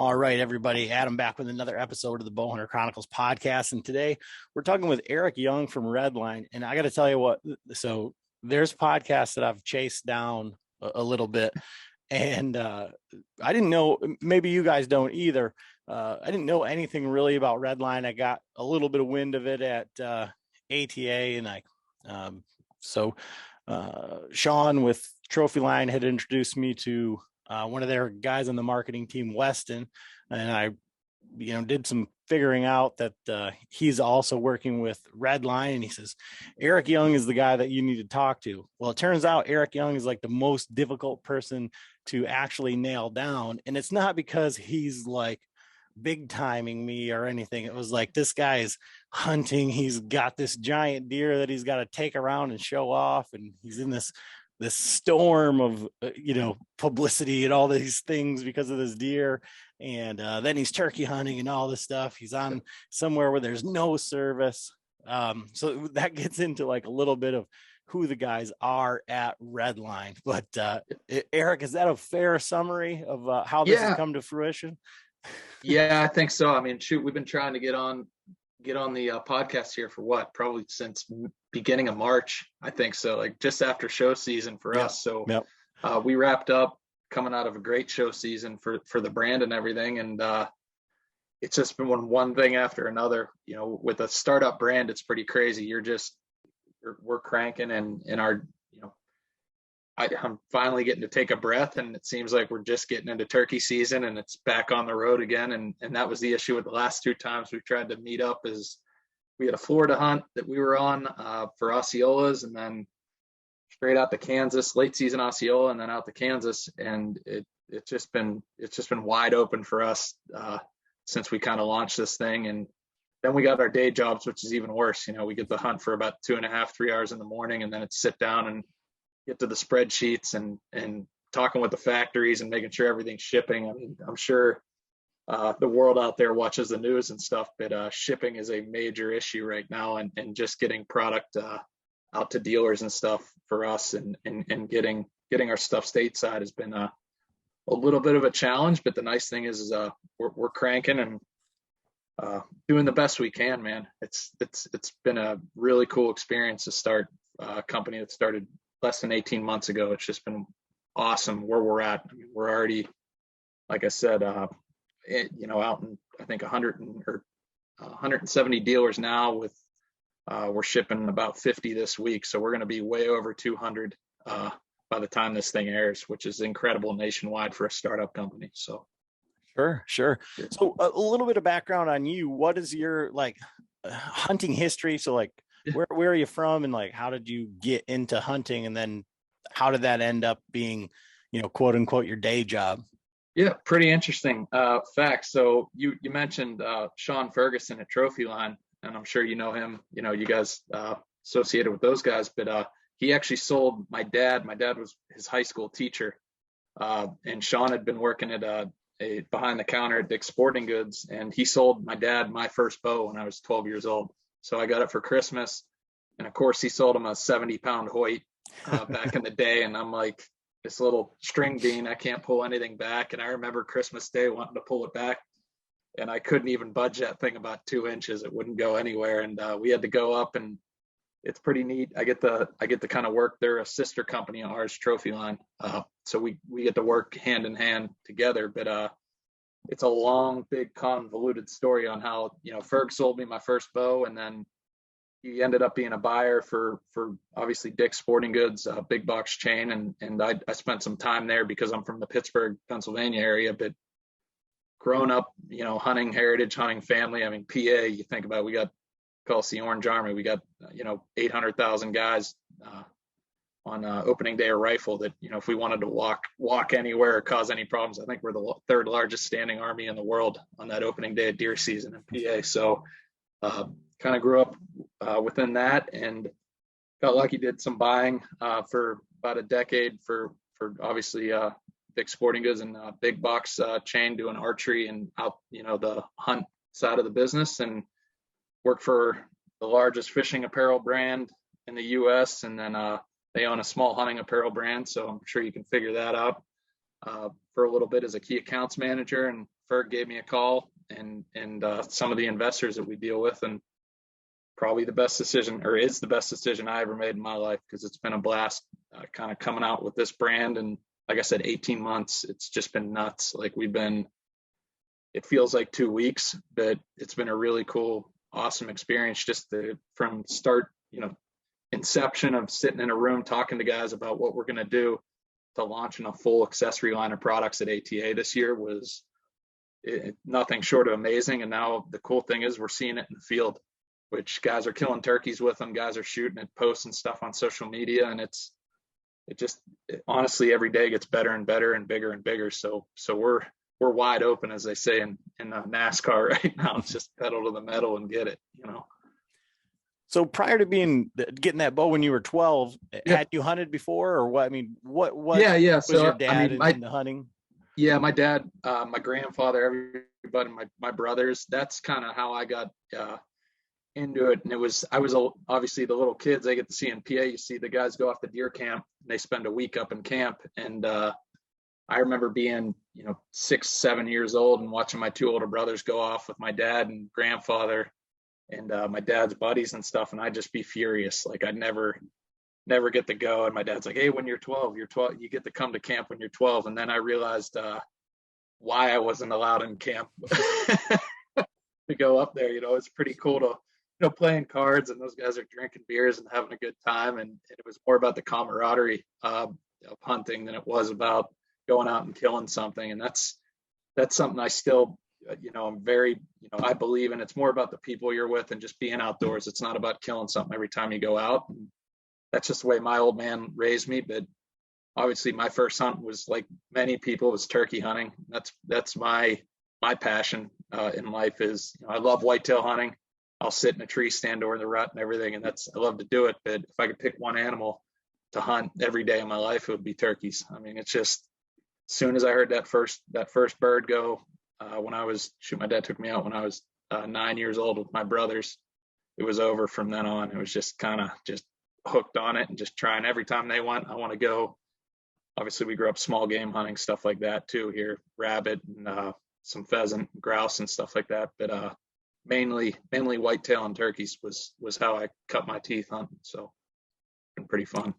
All right, everybody. Adam back with another episode of the Bowhunter Chronicles podcast. And today we're talking with Eric Young from Redline. And I got to tell you what, so there's podcasts that I've chased down a little bit. And I didn't know, maybe you guys don't either. I didn't know anything really about Redline. I got a little bit of wind of it at ATA. And Sean with Trophy Line had introduced me to one of their guys on the marketing team, Weston, and I, did some figuring out that he's also working with Redline, and he says, Eric Young is the guy that you need to talk to. Well, it turns out Eric Young is like the most difficult person to actually nail down, and it's not because he's like big timing me or anything. It was like, this guy is hunting. He's got this giant deer that he's got to take around and show off, and he's in this storm of publicity and all these things because of this deer, and then he's turkey hunting and all this stuff. He's on somewhere where there's no service, so that gets into like a little bit of who the guys are at Redline. But Eric, is that a fair summary of how this has come to fruition? Yeah, I think so. I mean, shoot, we've been trying to get on the podcast here for probably since beginning of March, I think so, like just after show season for us. So we wrapped up coming out of a great show season for the brand and everything. And it's just been one thing after another. With a startup brand, it's pretty crazy. We're cranking and our, I'm finally getting to take a breath, and it seems like we're just getting into turkey season and it's back on the road again. And that was the issue with the last two times we tried to meet up. Is we had a Florida hunt that we were on for Osceolas, and then straight out to Kansas, late season Osceola, and then out to Kansas. And it's just been wide open for us since we kind of launched this thing. And then we got our day jobs, which is even worse. We get the hunt for about 2.5, 3 hours in the morning, and then it's sit down and get to the spreadsheets and talking with the factories and making sure everything's shipping. I mean, I'm sure the world out there watches the news and stuff, but shipping is a major issue right now, and just getting product out to dealers and stuff for us and getting our stuff stateside has been a little bit of a challenge. But the nice thing is we're cranking and doing the best we can, man. It's been a really cool experience to start a company that started less than 18 months ago. It's just been awesome where we're at. I mean, we're already, like I said, out in, I think 170 dealers now with, we're shipping about 50 this week. So we're going to be way over 200 by the time this thing airs, which is incredible nationwide for a startup company. So. Sure. So a little bit of background on you. What is your hunting history? So where are you from, and how did you get into hunting, and then how did that end up being, quote unquote, your day job? Yeah, pretty interesting facts. So you mentioned Sean Ferguson at Trophy Line, and I'm sure you know him. You guys associated with those guys, but he actually sold my dad. My dad was his high school teacher, and Sean had been working at a behind the counter at Dick's Sporting Goods, and he sold my dad my first bow when I was 12 years old. So I got it for Christmas, and of course he sold him a 70-pound Hoyt back in the day, and I'm like, this little string bean, I can't pull anything back. And I remember Christmas Day wanting to pull it back, and I couldn't even budge that thing about 2 inches. It wouldn't go anywhere, and we had to go up, and it's pretty neat. I get to kind of work. They're a sister company of ours, Trophy Line, so we get to work hand in hand together. But it's a long, big, convoluted story on how Ferg sold me my first bow, and then he ended up being a buyer for obviously Dick's Sporting Goods, big box chain, and I spent some time there because I'm from the Pittsburgh, Pennsylvania area. But growing up, hunting heritage, hunting family. I mean, PA. You think about it, we got call us the Orange Army. We got 800,000 guys on opening day of rifle that if we wanted to walk anywhere or cause any problems, I think we're the third largest standing army in the world on that opening day of deer season in PA. So kind of grew up within that, and got lucky, did some buying for about a decade for obviously Dick's Sporting Goods and big box chain, doing archery and out the hunt side of the business, and worked for the largest fishing apparel brand in the U.S. And then they own a small hunting apparel brand, so I'm sure you can figure that out. For a little bit as a key accounts manager, and Ferg gave me a call, and some of the investors that we deal with, and probably the best decision, or is the best decision I ever made in my life, because it's been a blast kind of coming out with this brand. And like I said, 18 months, it's just been nuts. Like it feels like 2 weeks, but it's been a really cool, awesome experience from start, inception of sitting in a room talking to guys about what we're going to do to launching a full accessory line of products at ATA this year was nothing short of amazing. And now the cool thing is we're seeing it in the field, which guys are killing turkeys with them. Guys are shooting it, posting stuff on social media. And honestly, every day gets better and better and bigger and bigger. So we're wide open, as they say in NASCAR right now. It's just pedal to the metal and get it. So prior to getting that bow when you were 12, had you hunted before, or what? I mean, what yeah. Was so, your dad into hunting? Yeah, my dad, my grandfather, everybody, my brothers. That's kind of how I got into it. And I was obviously the little kids. I get to see in PA. You see the guys go off the deer camp. And they spend a week up in camp, and I remember being 6, 7 years old and watching my 2 older brothers go off with my dad and grandfather and my dad's buddies and stuff, and I'd just be furious. Like I'd never get to go. And my dad's like, "Hey, when you're 12, you get to come to camp when you're 12." And then I realized why I wasn't allowed in camp to go up there. It's pretty cool to playing cards, and those guys are drinking beers and having a good time. And it was more about the camaraderie of hunting than it was about going out and killing something. And that's something I still, I'm very, I believe in. It's more about the people you're with and just being outdoors. It's not about killing something every time you go out. And that's just the way my old man raised me. But obviously my first hunt was, like many people, was turkey hunting. That's my passion in life is, I love whitetail hunting. I'll sit in a tree stand over in the rut and everything. And I love to do it. But if I could pick one animal to hunt every day of my life, it would be turkeys. I mean, it's just, as soon as I heard that first bird go, my dad took me out when I was 9 years old with my brothers. It was over from then on. It was just kind of just hooked on it and just trying every time they went. I want to go. Obviously, we grew up small game hunting, stuff like that too here, rabbit and some pheasant, grouse and stuff like that. But mainly whitetail and turkeys was how I cut my teeth hunting. So it's been pretty fun.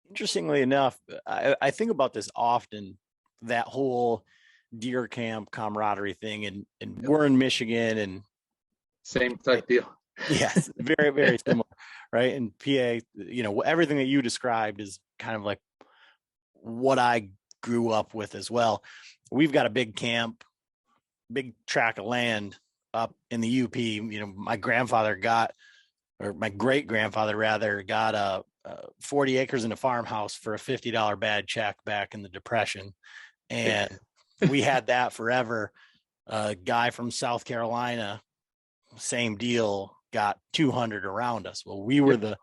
Interestingly enough, I think about this often, that whole deer camp camaraderie thing, and we're in Michigan, and same type deal. Yes, very, very similar, right? And PA, everything that you described is kind of like what I grew up with as well. We've got a big camp, big tract of land up in the UP. My grandfather my great grandfather rather got 40 acres in a farmhouse for a $50 bad check back in the Depression. And we had that forever. A guy from South Carolina, same deal, got 200 around us. Well, we were the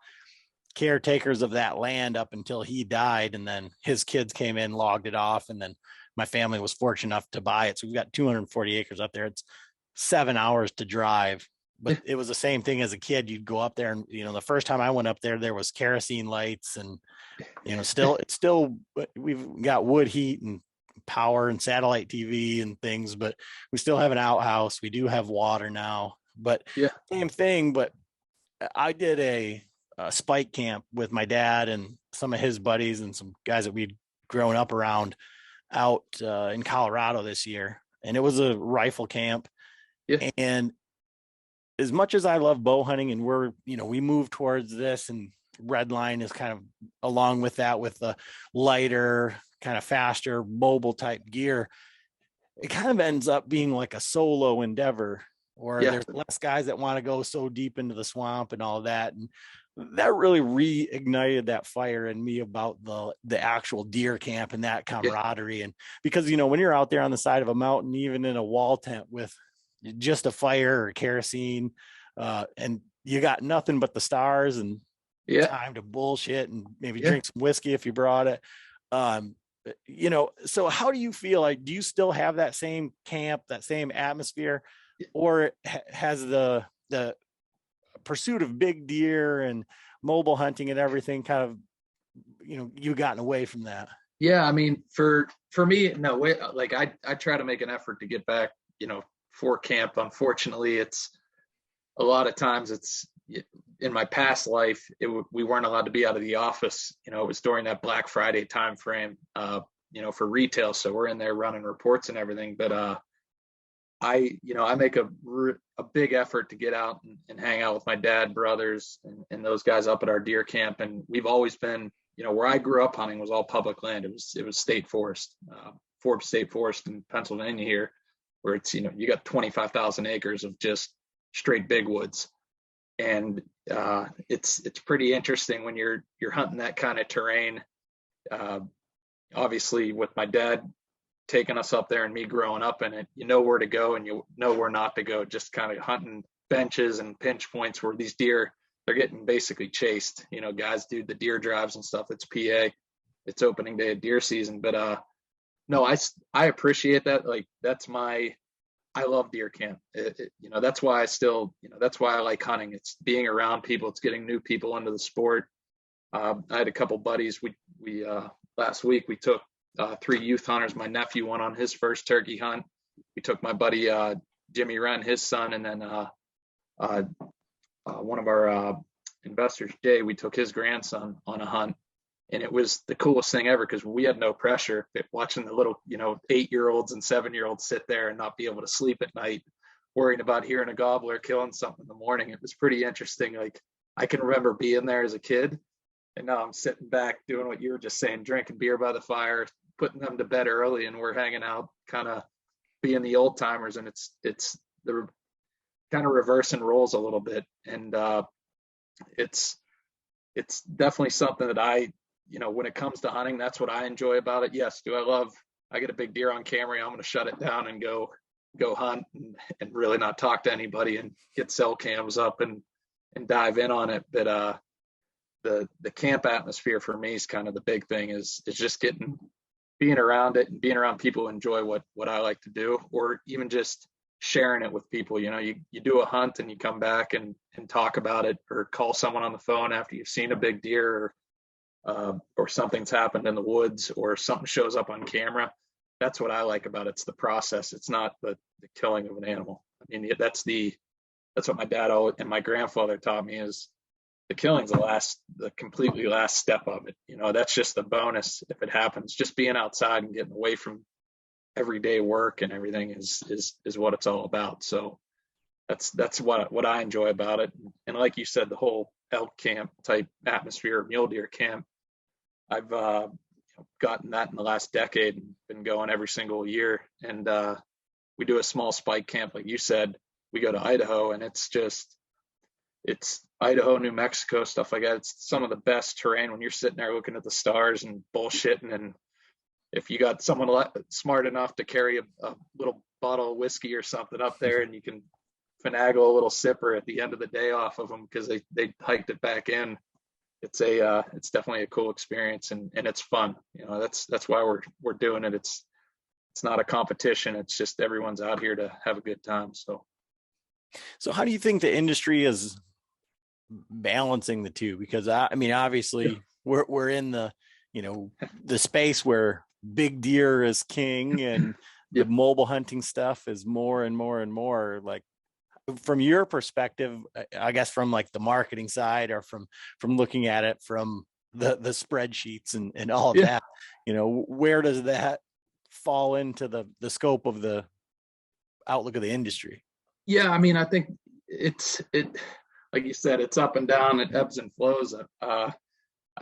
caretakers of that land up until he died. And then his kids came in, logged it off. And then my family was fortunate enough to buy it. So we've got 240 acres up there. It's 7 hours to drive, but it was the same thing as a kid. You'd go up there and, the first time I went up there was kerosene lights and, we've got wood heat and power and satellite TV and things, but we still have an outhouse. We do have water now, but same thing. But I did a spike camp with my dad and some of his buddies and some guys that we'd grown up around out in Colorado this year. And it was a rifle camp. Yeah. And as much as I love bow hunting, and we move towards this, and Redline is kind of along with that, with the lighter, kind of faster, mobile type gear, it kind of ends up being like a solo endeavor, or there's less guys that want to go so deep into the swamp and all that. And that really reignited that fire in me about the actual deer camp and that camaraderie. And because, when you're out there on the side of a mountain, even in a wall tent with just a fire or kerosene, and you got nothing but the stars and time to bullshit and maybe drink some whiskey if you brought it. So how do you feel? Like, do you still have that same camp, that same atmosphere, or has the pursuit of big deer and mobile hunting and everything kind of, you've gotten away from that? Yeah. I mean, for me, no way. Like I try to make an effort to get back for camp. Unfortunately, it's a lot of times it's in my past life, we weren't allowed to be out of the office. It was during that Black Friday time frame, for retail. So we're in there running reports and everything. But I make a big effort to get out and hang out with my dad, brothers, and those guys up at our deer camp. And we've always been, where I grew up hunting was all public land. It was state forest, Forbes State Forest in Pennsylvania here, where it's, you got 25,000 acres of just straight big woods. And it's pretty interesting when you're hunting that kind of terrain. Obviously, with my dad taking us up there and me growing up in it, you know where to go and you know where not to go. Just kind of hunting benches and pinch points where these deer, they're getting basically chased. Guys do the deer drives and stuff. It's PA, it's opening day of deer season. But no, I appreciate that. Like I love deer camp. That's why that's why I like hunting. It's being around people. It's getting new people into the sport. I had a couple buddies. We last week we took 3 youth hunters. My nephew went on his first turkey hunt. We took my buddy Jimmy Wren, his son, and then one of our investors, Jay. We took his grandson on a hunt. And it was the coolest thing ever because we had no pressure watching the little, 8-year-olds and 7-year-olds sit there and not be able to sleep at night, worrying about hearing a gobbler killing something in the morning. It was pretty interesting. Like I can remember being there as a kid, and now I'm sitting back doing what you were just saying, drinking beer by the fire, putting them to bed early, and we're hanging out, kind of being the old timers. And it's the kind of reversing roles a little bit. And it's definitely something that when it comes to hunting, that's what I enjoy about it. Yes. I get a big deer on camera, I'm going to shut it down and go hunt and really not talk to anybody and get cell cams up and dive in on it. But the camp atmosphere for me is kind of the big thing is just being around it and being around people who enjoy what I like to do, or even just sharing it with people. You do a hunt and you come back and talk about it, or call someone on the phone after you've seen a big deer, or something's happened in the woods, or something shows up on camera. That's what I like about it. It's the process. It's not the killing of an animal. I mean, that's what my dad and my grandfather taught me, is the killing's the completely last step of it. That's just the bonus if it happens. Just being outside and getting away from everyday work and everything is what it's all about. So that's what I enjoy about it. And like you said, the whole elk camp type atmosphere, mule deer camp, I've gotten that in the last decade and been going every single year. And we do a small spike camp, like you said. We go to Idaho, and it's Idaho, New Mexico, stuff like that. It's some of the best terrain when you're sitting there looking at the stars and bullshitting. And if you got someone smart enough to carry a little bottle of whiskey or something up there, and you can finagle a little sipper at the end of the day off of them because they hiked it back in, it's definitely a cool experience, and it's fun. That's why we're doing it. It's not a competition. It's just everyone's out here to have a good time. So how do you think the industry is balancing the two? Because I mean, obviously we're in the space where big deer is king, and the mobile hunting stuff is more and more and more. Like, from your perspective, I guess from like the marketing side, or from looking at it from the spreadsheets and all of that, where does that fall into the scope of the outlook of the industry? Yeah, I mean, I think it like you said, it's up and down, it ebbs and flows. I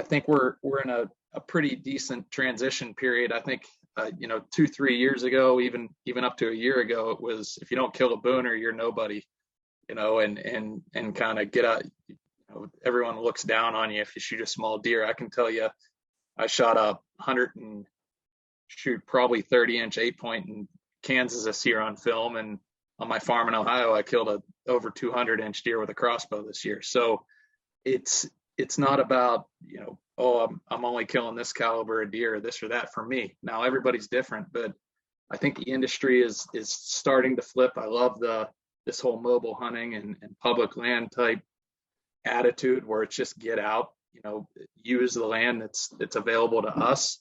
think we're in a pretty decent transition period. I think 2-3 years ago, even up to a year ago, it was, if you don't kill a booner, you're nobody. And kind of get out. Everyone looks down on you if you shoot a small deer. I can tell you, I shot a 100 and probably 30-inch 8-point in Kansas this year on film, and on my farm in Ohio, I killed a over 200-inch deer with a crossbow this year. So it's not about I'm only killing this caliber of deer, this or that. For me, now everybody's different, but I think the industry is starting to flip. I love this whole mobile hunting and public land type attitude, where it's just get out, use the land that's available to us.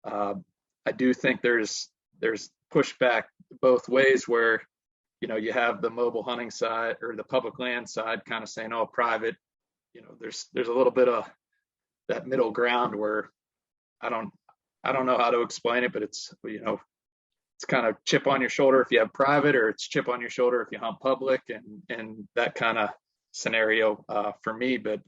I do think there's there's pushback both ways where, you have the mobile hunting side or the public land side kind of saying, oh, private, there's a little bit of that middle ground where I don't know how to explain it, but it's kind of chip on your shoulder if you have private, or it's chip on your shoulder if you hunt public, and that kind of scenario for me. But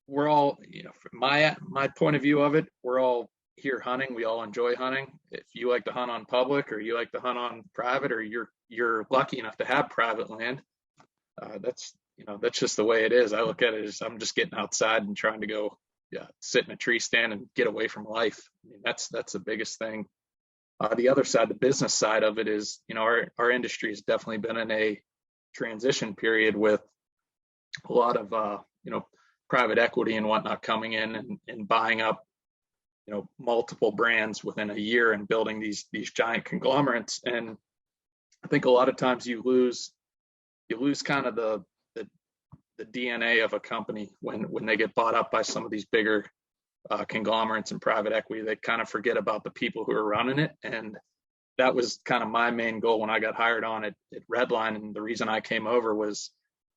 we're all, from my point of view of it, we're all here hunting. We all enjoy hunting. If you like to hunt on public, or you like to hunt on private, or you're lucky enough to have private land, that's just the way it is. I look at it as I'm just getting outside and trying to go, sit in a tree stand and get away from life. I mean, that's the biggest thing. The other side, the business side of it is, our industry has definitely been in a transition period with a lot of, private equity and whatnot coming in and buying up, multiple brands within a year and building these giant conglomerates. And I think a lot of times you lose kind of the DNA of a company when they get bought up by some of these bigger conglomerates and private equity. They kind of forget about the people who are running it. And that was kind of my main goal when I got hired on at Redline. And the reason I came over was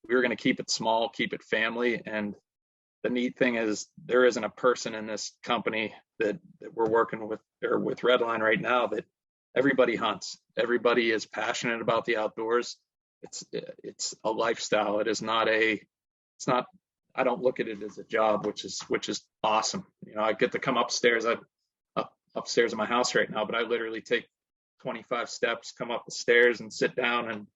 we were going to keep it small, keep it family. And the neat thing is there isn't a person in this company that we're working with, or with Redline right now, that everybody hunts. Everybody is passionate about the outdoors. It's a lifestyle. It's not, I don't look at it as a job, which is awesome. I get to come upstairs. I'm upstairs in my house right now, but I literally take 25 steps, come up the stairs and sit down, and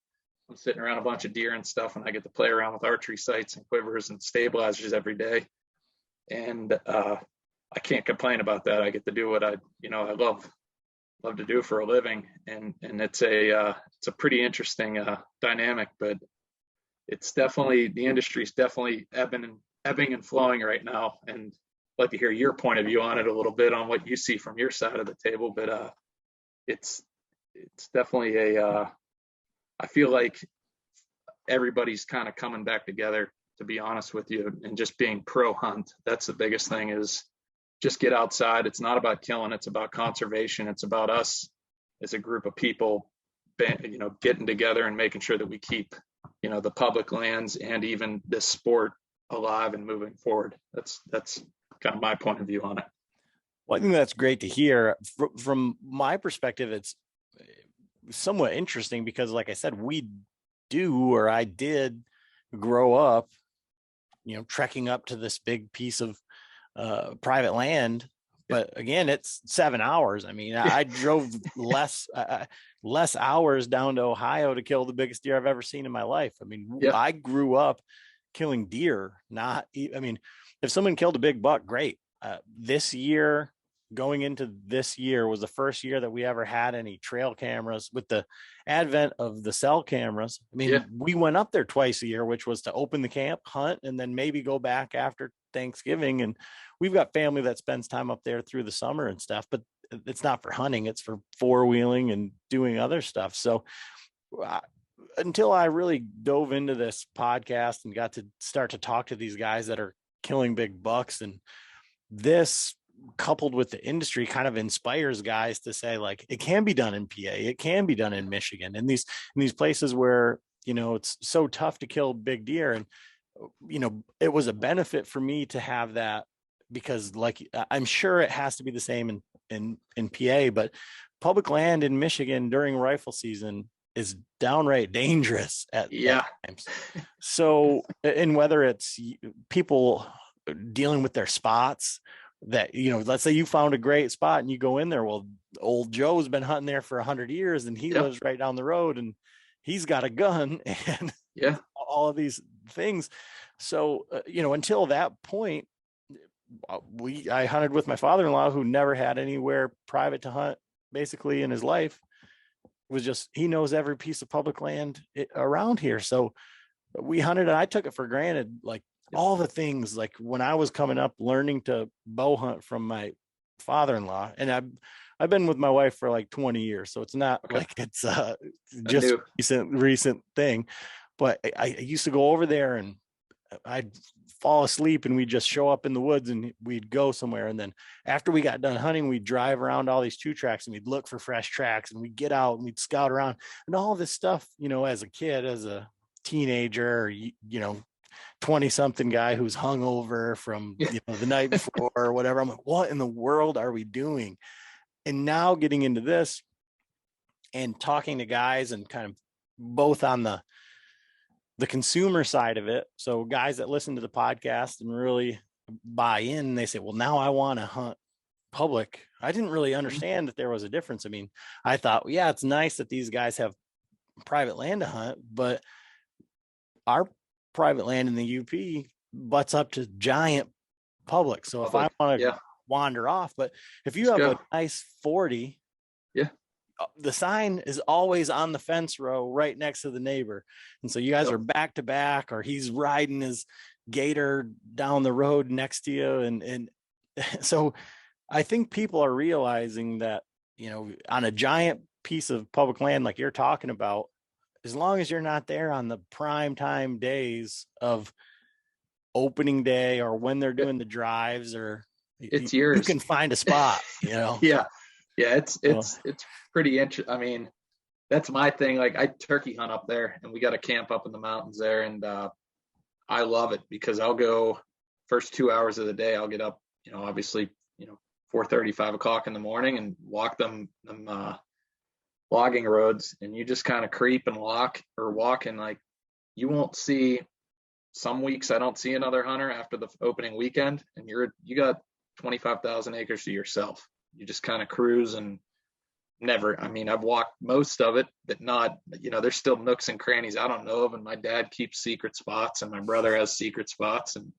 I'm sitting around a bunch of deer and stuff, and I get to play around with archery sights and quivers and stabilizers every day. And I can't complain about that. I get to do what I love to do for a living, and it's a pretty interesting dynamic. But it's definitely, the industry is definitely ebbing and flowing right now. And I'd like to hear your point of view on it a little bit, on what you see from your side of the table. But it's definitely I feel like everybody's kind of coming back together, to be honest with you, and just being pro hunt. That's the biggest thing, is just get outside. It's not about killing. It's about conservation. It's about us as a group of people, getting together and making sure that we keep, the public lands and even this sport alive and moving forward. That's kind of my point of view on it. Well, I think that's great to hear. From my perspective, it's somewhat interesting because, like I said, I did grow up, trekking up to this big piece of private land. But again, it's 7 hours. I mean, I drove less hours down to Ohio to kill the biggest deer I've ever seen in my life. I mean, I grew up killing deer. If someone killed a big buck, great. This year, going into this year, was the first year that we ever had any trail cameras. With the advent of the cell cameras, we went up there twice a year, which was to open the camp, hunt, and then maybe go back after Thanksgiving. And we've got family that spends time up there through the summer and stuff, but it's not for hunting. It's for four-wheeling and doing other stuff. So until I really dove into this podcast and got to start to talk to these guys that are killing big bucks, and this coupled with the industry kind of inspires guys to say, like, it can be done in PA, it can be done in Michigan, in these places where, it's so tough to kill big deer. And, it was a benefit for me to have that, because, like, I'm sure it has to be the same in PA, but public land in Michigan during rifle season is downright dangerous at times. So, and whether it's people dealing with their spots, that, let's say you found a great spot and you go in there. Well, old Joe's been hunting there for 100 years and he lives right down the road and he's got a gun and all of these things. So, until that point, I hunted with my father-in-law, who never had anywhere private to hunt basically in his life. It was just, he knows every piece of public land around here. So we hunted, and I took it for granted, like, all the things, like when I was coming up, learning to bow hunt from my father-in-law, and I've been with my wife for like 20 years. So it's not like it's just recent thing, but I used to go over there and I'd fall asleep and we'd just show up in the woods and we'd go somewhere. And then after we got done hunting, we'd drive around all these 2 tracks and we'd look for fresh tracks and we'd get out and we'd scout around and all this stuff, as a kid, as a teenager, or, 20 something guy who's hungover from, the night before or whatever. I'm like, what in the world are we doing? And now getting into this and talking to guys and kind of both on the consumer side of it. So guys that listen to the podcast and really buy in, they say, well, now I want to hunt public. I didn't really understand that there was a difference. I mean, I thought, yeah, it's nice that these guys have private land to hunt, but our private land in the UP butts up to giant public. So if I want to wander off, but if you have a nice 40, the sign is always on the fence row right next to the neighbor. And so you guys are back to back, or he's riding his gator down the road next to you. And so I think people are realizing that, on a giant piece of public land, like you're talking about, as long as you're not there on the prime time days of opening day or when they're doing the drives, or it's yours, you can find a spot, Yeah, it's pretty interesting. I mean, that's my thing. Like, I turkey hunt up there, and we got a camp up in the mountains there, and I love it because I'll go first 2 hours of the day. I'll get up, obviously, 4:30, 5 o'clock in the morning, and walk them logging roads, and you just kind of creep and walk, and like, you won't see. Some weeks I don't see another hunter after the opening weekend, and you got 25,000 acres to yourself. You just kind of cruise and I've walked most of it, but not, there's still nooks and crannies I don't know of. And my dad keeps secret spots and my brother has secret spots. And,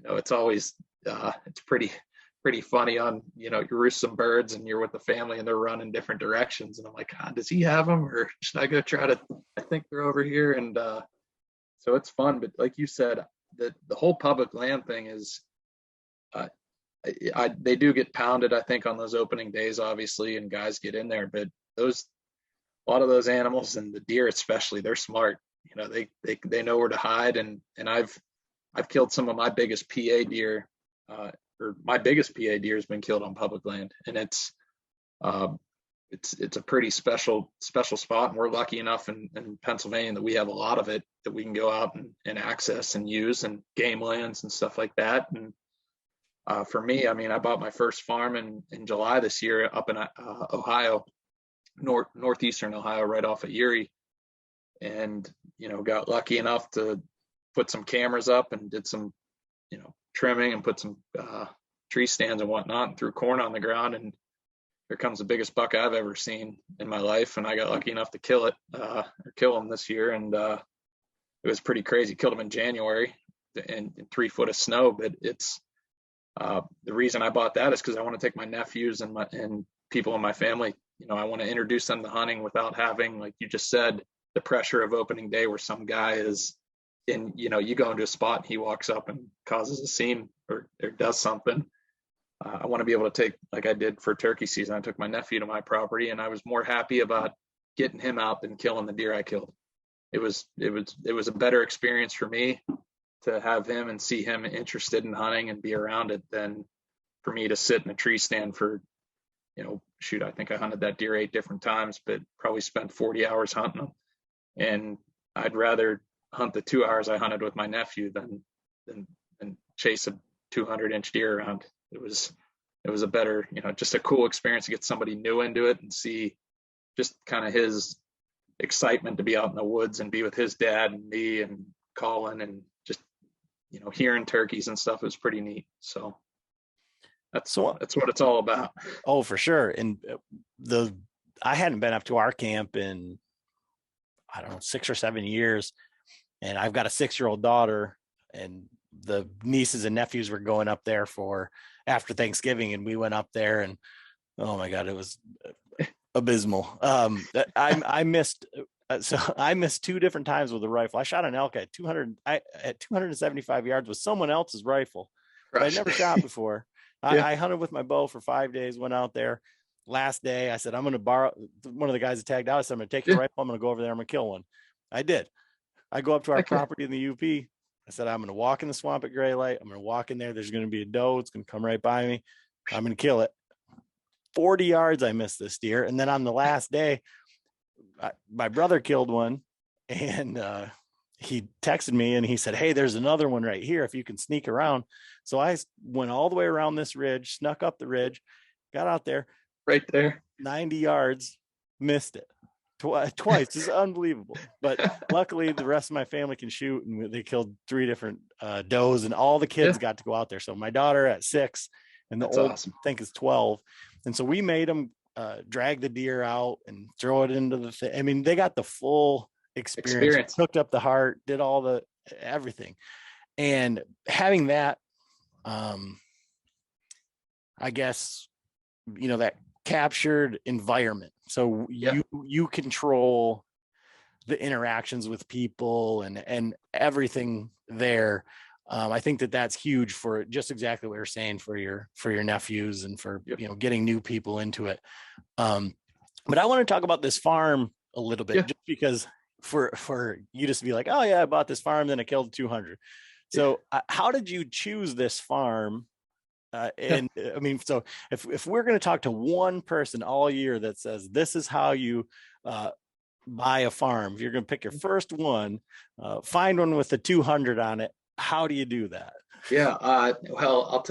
it's always, it's pretty funny on, you roost some birds and you're with the family and they're running different directions. And I'm like, does he have them, or should I go try to, I think they're over here. And so it's fun. But like you said, the whole public land thing is, they do get pounded, I think, on those opening days, obviously, and guys get in there. But a lot of those animals, and the deer especially, they're smart. They know where to hide. And I've killed some of my biggest PA deer, or my biggest PA deer has been killed on public land, and it's a pretty special spot. And we're lucky enough in Pennsylvania that we have a lot of it that we can go out and access and use, and game lands and stuff like that. And for me, I bought my first farm in July this year up in Ohio, northeastern Ohio, right off of Erie, and got lucky enough to put some cameras up and did some trimming and put some tree stands and whatnot, and threw corn on the ground, and here comes the biggest buck I've ever seen in my life. And I got lucky enough to kill him this year, and it was pretty crazy. Killed him in January in 3 foot of snow. But it's the reason I bought that is because I want to take my nephews and people in my family. I want to introduce them to hunting without having, like you just said, the pressure of opening day where some guy is in, you go into a spot and he walks up and causes a scene or does something. I want to be able to take, like I did for turkey season, I took my nephew to my property, and I was more happy about getting him out than killing the deer I killed. It was a better experience for me to have him and see him interested in hunting and be around it than for me to sit in a tree stand for, I think I hunted that deer 8 different times, but probably spent 40 hours hunting them. And I'd rather hunt the 2 hours I hunted with my nephew than chase a 200-inch deer around. It was a better, just a cool experience to get somebody new into it and see just kind of his excitement to be out in the woods and be with his dad and me and Colin, and just, hearing turkeys and stuff. It was pretty neat. So that's what it's all about. Oh, for sure. And I hadn't been up to our camp in, I don't know, 6 or 7 years. And I've got a 6-year-old daughter, and the nieces and nephews were going up there for after Thanksgiving. And we went up there, and oh my God, it was abysmal. I missed 2 different times with a rifle. I shot an elk at 275 yards with someone else's rifle. Right. I'd never shot before. I hunted with my bow for 5 days, went out there. Last day, I said, I'm going to borrow one of the guys that tagged out. I said, I'm going to take your rifle. I'm going to go over there. I'm going to kill one. I did. I go up to our property in the UP. I said, I'm going to walk in the swamp at gray light. I'm going to walk in there. There's going to be a doe. It's going to come right by me. I'm going to kill it. 40 yards, I missed this deer. And then on the last day, my brother killed one, and he texted me and he said, hey, there's another one right here if you can sneak around. So I went all the way around this ridge, snuck up the ridge, got out there. Right there. 90 yards, missed it. Twice. It's unbelievable. But luckily the rest of my family can shoot, and they killed 3 different does, and all the kids got to go out there. So my daughter at 6 and the old awesome. I think is 12. And so we made them drag the deer out and throw it into the thing. I mean, they got the full experience. Hooked up the heart, did all the everything. And having that, I guess, that captured environment. So you control the interactions with people and everything there. I think that's huge for just exactly what you're saying for your nephews and for, getting new people into it. But I want to talk about this farm a little bit, just because for you just to be like, oh yeah, I bought this farm, then I killed 200. So how did you choose this farm? And I mean, so if we're going to talk to one person all year that says this is how you buy a farm, if you're going to pick your first one, find one with the 200 on it, how do you do that? Yeah, well,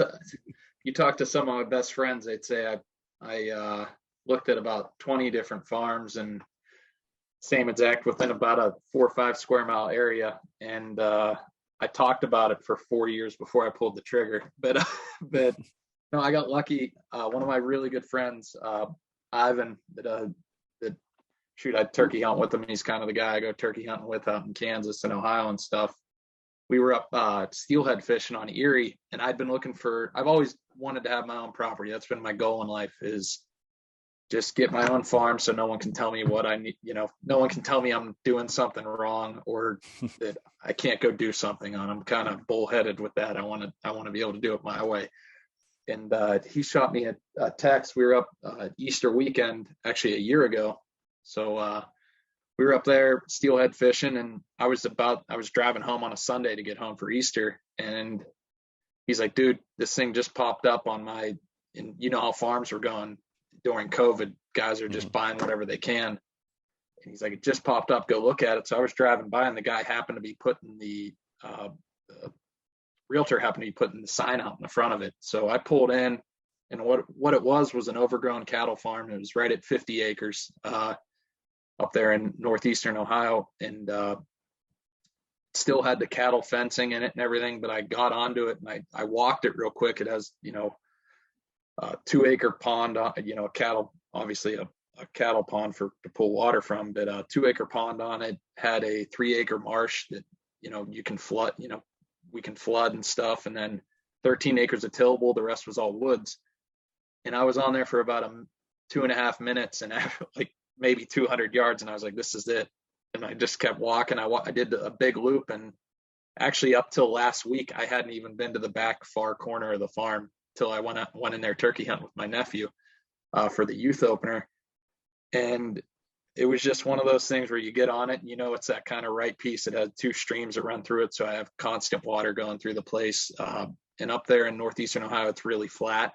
you talk to some of my best friends, they'd say I looked at about 20 different farms, and same exact within about a 4 or 5 square mile area, and I talked about it for 4 years before I pulled the trigger. But no, I got lucky. One of my really good friends, Ivan, that shoot, I turkey hunt with him. He's kind of the guy I go turkey hunting with out in Kansas and Ohio and stuff. We were up steelhead fishing on Erie, and I've always wanted to have my own property. That's been my goal in life, is just get my own farm so no one can tell me what I need. No one can tell me I'm doing something wrong or that I can't go do something on. I'm kind of bullheaded with that. I want to be able to do it my way. And he shot me a text. We were up Easter weekend, actually a year ago. So we were up there steelhead fishing, and I was driving home on a Sunday to get home for Easter. And he's like, dude, this thing just popped up on and you know how farms were going during COVID, guys are just buying whatever they can. And he's like, it just popped up, go look at it. So I was driving by, and the guy happened to be putting the realtor happened to be putting the sign out in the front of it. So I pulled in, and what it was an overgrown cattle farm. It was right at 50 acres up there in northeastern Ohio, and still had the cattle fencing in it and everything. But I got onto it, and I walked it real quick. It has, 2-acre pond, cattle, obviously a cattle pond to pull water from, but a 2-acre pond on it, had a 3-acre marsh that, you can flood, we can flood and stuff. And then 13 acres of tillable, the rest was all woods. And I was on there for about 2.5 minutes, and like maybe 200 yards. And I was like, this is it. And I just kept walking. I did a big loop, and actually up till last week, I hadn't even been to the back far corner of the farm till I went in there turkey hunt with my nephew for the youth opener. And it was just one of those things where you get on it, and it's that kind of right piece. It has 2 streams that run through it, so I have constant water going through the place. And up there in northeastern Ohio, it's really flat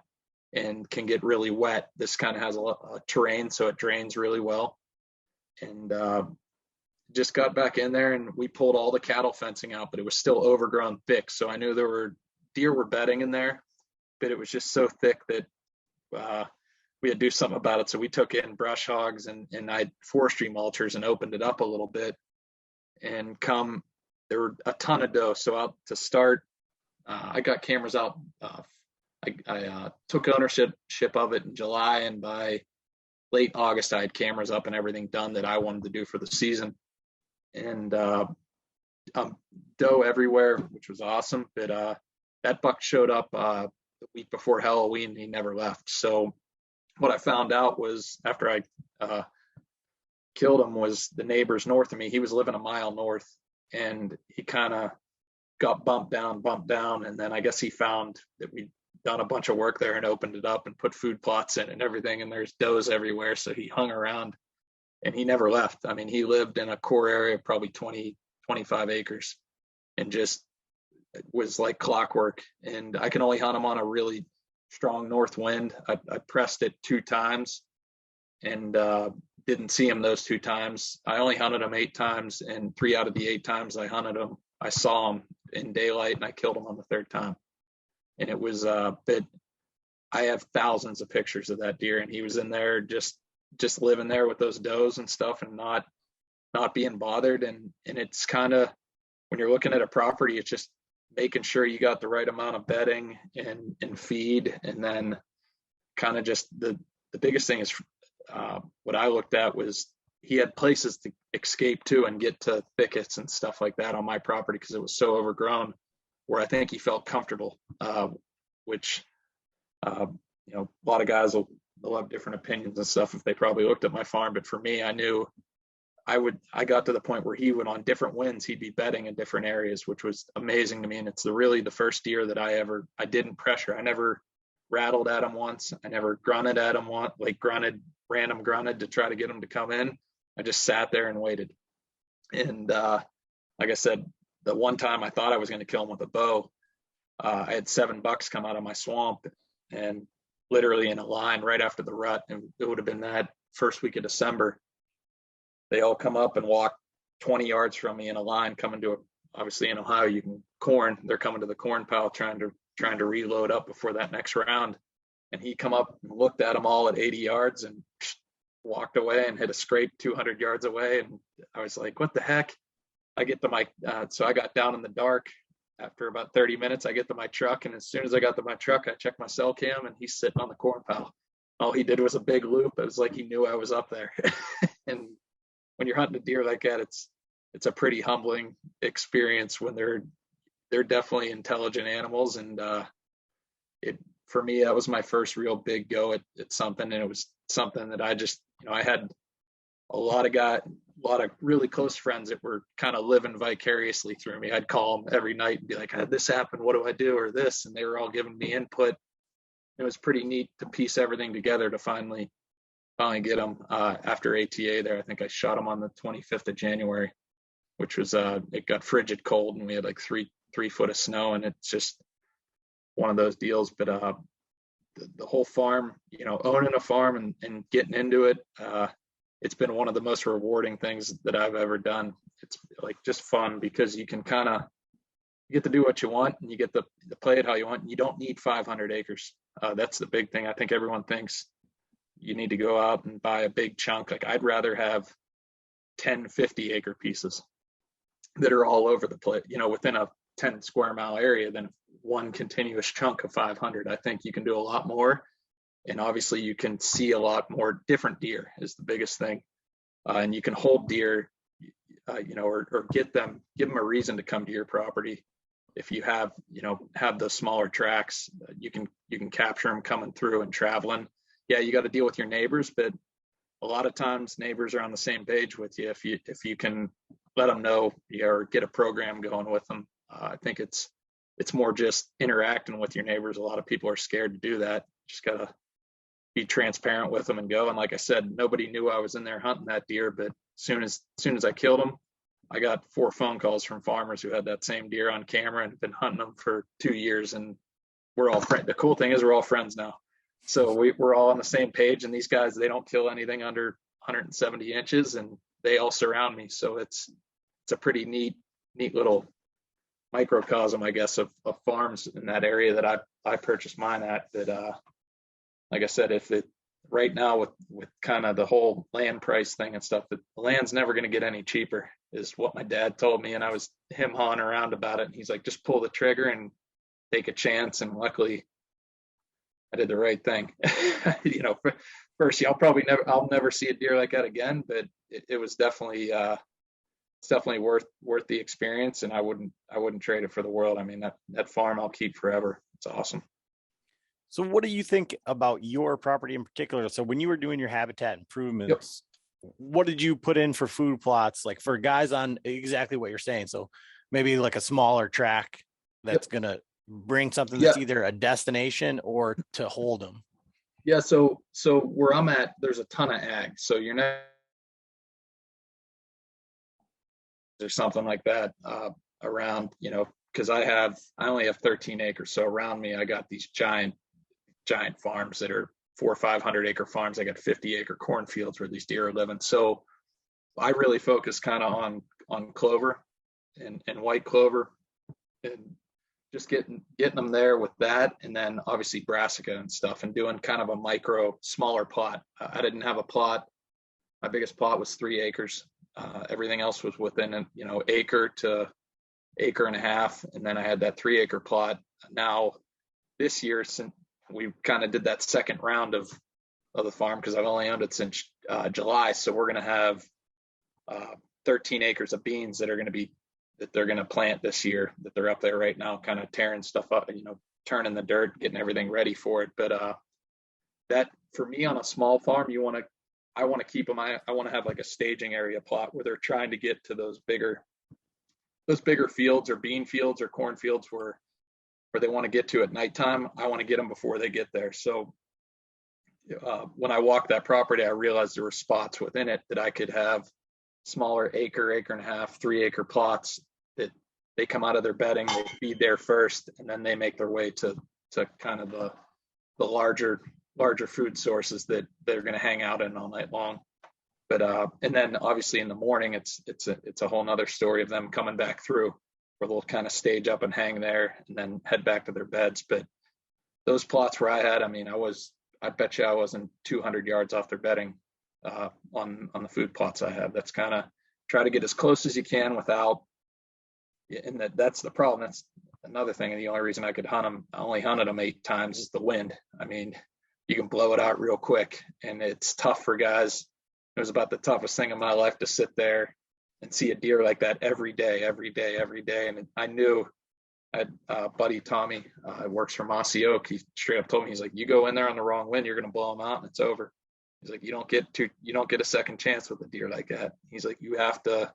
and can get really wet. This kind of has a terrain, so it drains really well. And just got back in there, and we pulled all the cattle fencing out, but it was still overgrown thick. So I knew deer were bedding in there, but it was just so thick that we had to do something about it. So we took in brush hogs and I forestry mulchers and opened it up a little bit, and there were a ton of doe. So out to start, I got cameras out. I took ownership of it in July, and by late August, I had cameras up and everything done that I wanted to do for the season. And doe everywhere, which was awesome. But that buck showed up the week before Halloween. He never left. So what I found out was, after I killed him, was the neighbors north of me. He was living a mile north, and he kind of got bumped down. And then I guess he found that we'd done a bunch of work there and opened it up and put food plots in and everything. And there's does everywhere. So he hung around, and he never left. I mean, he lived in a core area of probably 20, 25 acres, and just was like clockwork, and I can only hunt them on a really strong north wind. I pressed it 2 times and didn't see him those 2 times. I only hunted him 8 times, and 3 out of the 8 times I hunted him, I saw him in daylight, and I killed him on the third time. And it was but I have thousands of pictures of that deer, and he was in there just living there with those does and stuff, and not being bothered. And it's kind of, when you're looking at a property, it's just making sure you got the right amount of bedding and feed, and then kind of just the biggest thing is what I looked at was he had places to escape to and get to thickets and stuff like that on my property because it was so overgrown, where I think he felt comfortable, which you know, a lot of guys will have different opinions and stuff if they probably looked at my farm, but for me, I knew I got to the point where he would, on different winds, he'd be bedding in different areas, which was amazing to me. And it's really the first deer that I didn't pressure. I never rattled at him once. I never grunted at him once, like random grunted to try to get him to come in. I just sat there and waited. And like I said, the one time I thought I was going to kill him with a bow, I had 7 bucks come out of my swamp, and literally in a line right after the rut, and it would have been that first week of December. They all come up and walk 20 yards from me in a line, coming to obviously in Ohio, you can corn. They're coming to the corn pile, trying to reload up before that next round. And he come up and looked at them all at 80 yards and walked away and hit a scrape 200 yards away. And I was like, what the heck? I get to my, so I got down in the dark. After about 30 minutes, I get to my truck. And as soon as I got to my truck, I checked my cell cam, and he's sitting on the corn pile. All he did was a big loop. It was like he knew I was up there. And when you're hunting a deer like that, it's a pretty humbling experience when they're definitely intelligent animals. And for me, that was my first real big go at something. And it was something that I just, I had a lot of really close friends that were kind of living vicariously through me. I'd call them every night and be like, I had this happen, what do I do, or this, and they were all giving me input. It was pretty neat to piece everything together to finally get them after ATA there. I think I shot them on the 25th of January, which was it got frigid cold, and we had like three foot of snow, and it's just one of those deals. But the whole farm, owning a farm and getting into it, it's been one of the most rewarding things that I've ever done. It's like just fun because you can you get to do what you want, and you get to play it how you want. And you don't need 500 acres. That's the big thing. I think everyone thinks you need to go out and buy a big chunk. Like, I'd rather have 10, 50 acre pieces that are all over the place, within a 10 square mile area than one continuous chunk of 500. I think you can do a lot more. And obviously you can see a lot more different deer is the biggest thing. And you can hold deer, or give them a reason to come to your property. If you have those smaller tracks, you can capture them coming through and traveling. Yeah, you got to deal with your neighbors, but a lot of times neighbors are on the same page with you. If you can let them know, or get a program going with them. I think it's more just interacting with your neighbors. A lot of people are scared to do that. Just gotta be transparent with them and go. And like I said, nobody knew I was in there hunting that deer, but as soon as I killed him, I got 4 phone calls from farmers who had that same deer on camera and been hunting them for 2 years. And we're all friends. The cool thing is we're all friends now. So we're all on the same page, and these guys, they don't kill anything under 170 inches, and they all surround me. So it's a pretty neat little microcosm, I guess, of farms in that area that I purchased mine at. That like I said, if it right now with kind of the whole land price thing and stuff, that the land's never going to get any cheaper is what my dad told me. And I was hawing around about it, and he's like, just pull the trigger and take a chance. And luckily I did the right thing. First, I'll never see a deer like that again, but it was definitely it's definitely worth the experience, and I wouldn't trade it for the world. I mean, that farm I'll keep forever. It's awesome. So what do you think about your property in particular? So when you were doing your habitat improvements, what did you put in for food plots, like for guys on exactly what you're saying? So maybe like a smaller track that's going to bring something that's either a destination or to hold them. Yeah. So where I'm at, there's a ton of ag. So you're not, or something like that around, because I only have 13 acres. So around me, I got these giant farms that are 400 or 500 acre farms. I got 50-acre cornfields where these deer are living. So I really focus kind of on clover and white clover, and just getting them there with that, and then obviously brassica and stuff, and doing kind of a smaller plot. I didn't have a plot. My biggest plot was 3 acres. Everything else was within acre to acre and a half, and then I had that 3-acre plot. Now this year, since we kind of did that second round of the farm, because I've only owned it since July, so we're going to have 13 acres of beans that they're going to plant this year, that they're up there right now, kind of tearing stuff up, turning the dirt, getting everything ready for it. But that, for me, on a small farm, I want to keep them. I want to have like a staging area plot where they're trying to get to those bigger fields, or bean fields or corn fields where they want to get to at nighttime. I want to get them before they get there. So when I walked that property, I realized there were spots within it that I could have smaller acre and a half, 3-acre plots that they come out of their bedding, they feed there first, and then they make their way to kind of the larger food sources that they're going to hang out in all night long. But and then obviously in the morning, it's a whole nother story of them coming back through, where they'll kind of stage up and hang there and then head back to their beds. But those plots where I had, I bet you I wasn't 200 yards off their bedding on the food plots I have. That's kind of try to get as close as you can without, and that's the problem. That's another thing. And the only reason I could hunt them, I only hunted them 8 times, is the wind. You can blow it out real quick, and it's tough for guys. It was about the toughest thing in my life to sit there and see a deer like that every day. And I knew, I had buddy Tommy, works for Mossy Oak. He straight up told me, he's like, you go in there on the wrong wind, you're going to blow them out and it's over. He's like, you don't get a second chance with a deer like that. He's like, you have to,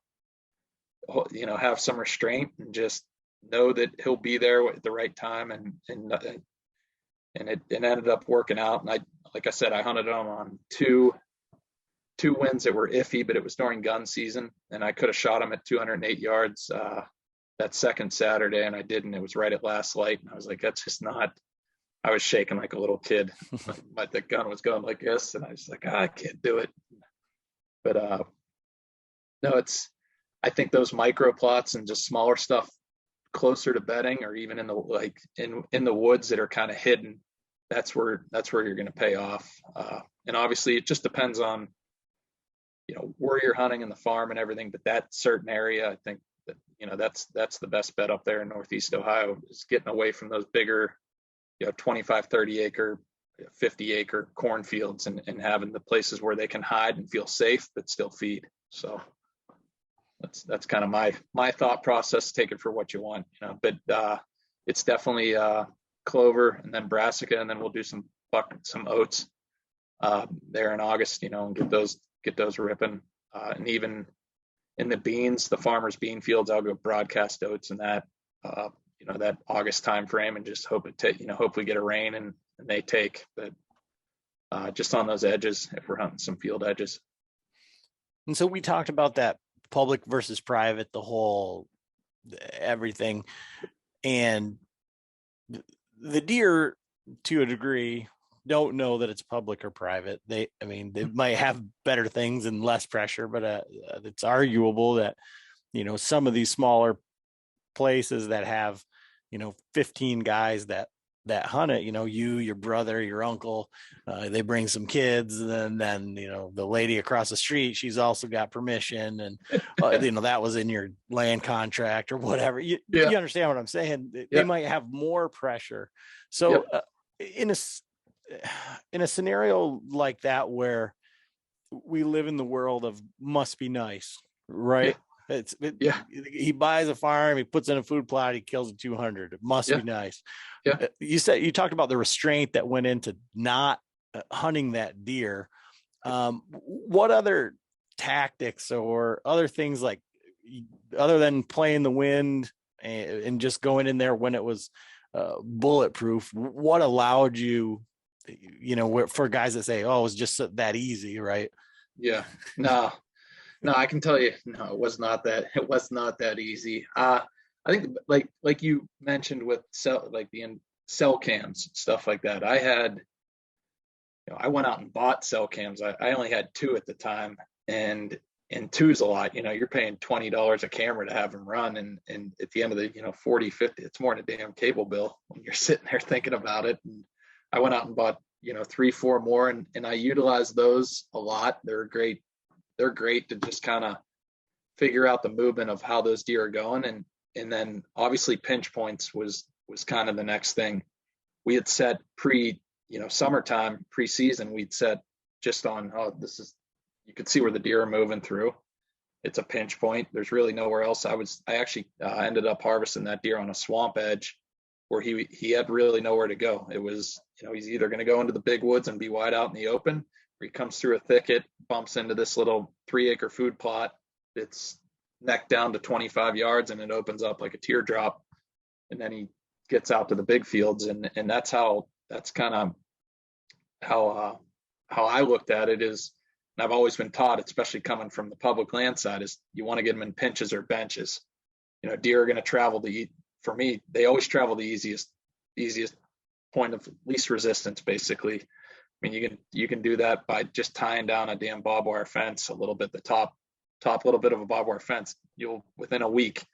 have some restraint and just know that he'll be there at the right time. And it ended up working out. And like I said, I hunted them on two winds that were iffy, but it was during gun season, and I could have shot them at 208 yards that second Saturday, and I didn't. It was right at last light, and I was like, that's just not. I was shaking like a little kid. The gun was going like this, and I was like, I can't do it. But no, I think those micro plots and just smaller stuff closer to bedding, or even in the woods that are kind of hidden, that's where you're going to pay off. And obviously it just depends on where you're hunting in the farm and everything, but that certain area, I think that that's the best bet up there in Northeast Ohio, is getting away from those bigger 25, 30 acre, 50 acre cornfields, and having the places where they can hide and feel safe but still feed. So that's kind of my thought process. Take it for what you want, but it's definitely clover and then brassica, and then we'll do some oats there in August, and get those ripping, and even in the beans, the farmers' bean fields, I'll go broadcast oats in that that August time frame, and just hope we get a rain and they take. But just on those edges, if we're hunting some field edges. And so we talked about that public versus private, everything, and the deer, to a degree, don't know that it's public or private. They might have better things and less pressure, but it's arguable that some of these smaller places that have 15 guys that hunt it, your brother, your uncle, they bring some kids, and then the lady across the street, she's also got permission, and that was in your land contract or whatever. You understand what I'm saying? They might have more pressure. So in a scenario like that, where we live in the world of must be nice, right? He buys a farm, he puts in a food plot, he kills a 200. It must be nice. You talked about the restraint that went into not hunting that deer. What other tactics or other things, like, other than playing the wind and just going in there when it was bulletproof, what allowed you, for guys that say, oh, it was just that easy, right? No, I can tell you, no, it was not that easy. I think like you mentioned with cell cams, stuff like that. I went out and bought cell cams. I only had two at the time, and two's a lot. You're paying $20 a camera to have them run, and at the end of the 40, 50, it's more than a damn cable bill when you're sitting there thinking about it. And I went out and bought three, four more, and I utilized those a lot. They're great. They're great to just kind of figure out the movement of how those deer are going, and then obviously pinch points was kind of the next thing. We had set summertime preseason, we'd set just on, this is, you could see where the deer are moving through. It's a pinch point. There's really nowhere else. I actually ended up harvesting that deer on a swamp edge where he had really nowhere to go. It was, he's either going to go into the big woods and be wide out in the open, or he comes through a thicket, bumps into this little 3-acre food plot. It's neck down to 25 yards, and it opens up like a teardrop. And then he gets out to the big fields. And that's kind of how I looked at it is, and I've always been taught, especially coming from the public land side, is you want to get them in pinches or benches. Deer are going to travel for me, they always travel the easiest point of least resistance, basically. I mean, you can do that by just tying down a damn barbed wire fence a little bit, the top little bit of a barbed wire fence. Within a week,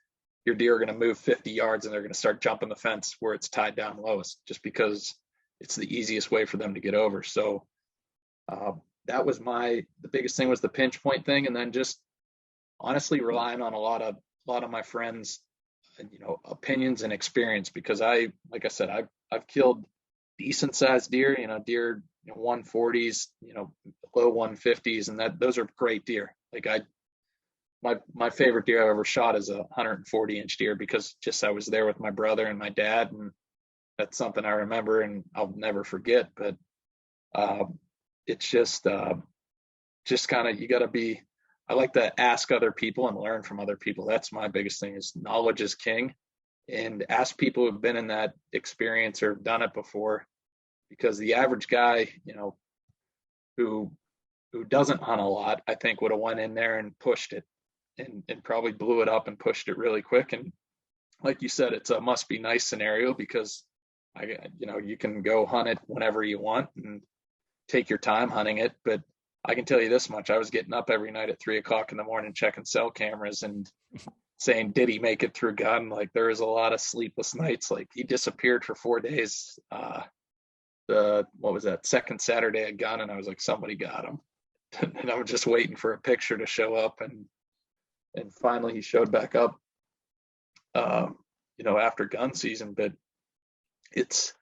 your deer are going to move 50 yards and they're going to start jumping the fence where it's tied down lowest, just because it's the easiest way for them to get over. So that was the biggest thing was the pinch point thing. And then just honestly relying on a lot of my friends, opinions and experience, because like I said, I've killed decent sized deer, deer, 140s, low 150s. And those are great deer. My favorite deer I ever shot is a 140-inch deer, because just I was there with my brother and my dad, and that's something I remember and I'll never forget. But it's just kind of, you got to be, I like to ask other people and learn from other people. That's my biggest thing, is knowledge is king, and ask people who've been in that experience or done it before, because the average guy, who doesn't hunt a lot, I think would have went in there and pushed it and probably blew it up and pushed it really quick. And like you said, it's a must be nice scenario, because you can go hunt it whenever you want and take your time hunting it. But I can tell you this much: I was getting up every night at 3 o'clock in the morning, checking cell cameras and saying, did he make it through gun? Like, there was a lot of sleepless nights. Like, he disappeared for 4 days. What was that, second Saturday at gun, and I was like, somebody got him. And I was just waiting for a picture to show up, and finally he showed back up, after gun season. But it's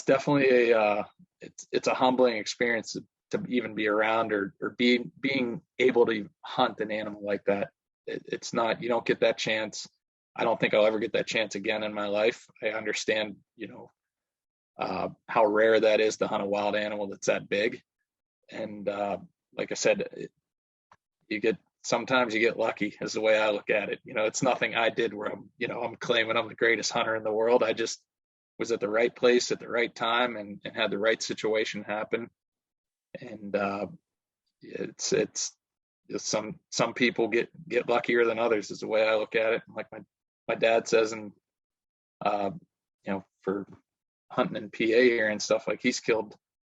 definitely it's a humbling experience to even be around or being able to hunt an animal like that. It's not, you don't get that chance. I don't think I'll ever get that chance again in my life. I understand, how rare that is to hunt a wild animal that's that big. And like I said, sometimes you get lucky, is the way I look at it. It's nothing I did where I'm claiming I'm the greatest hunter in the world. I just was at the right place at the right time and had the right situation happen. And it's some people get luckier than others, is the way I look at it. Like my dad says, and for hunting in PA here and stuff, like, he's killed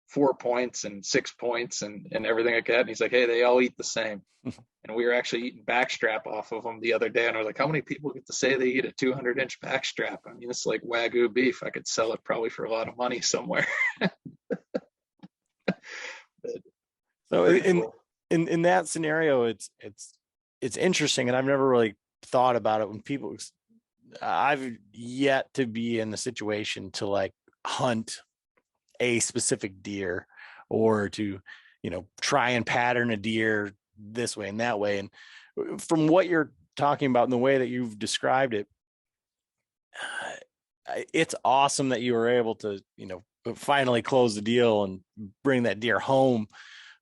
4 points and 6 points and everything like that. And he's like, hey, they all eat the same. And we were actually eating backstrap off of them the other day. And I was like, how many people get to say they eat a 200-inch backstrap? I mean, it's like Wagyu beef. I could sell it probably for a lot of money somewhere. So in that scenario, it's interesting. And I've never really thought about it when people, I've yet to be in the situation to like hunt a specific deer, or to, try and pattern a deer this way and that way. And from what you're talking about and the way that you've described it, it's awesome that you were able to, finally close the deal and bring that deer home.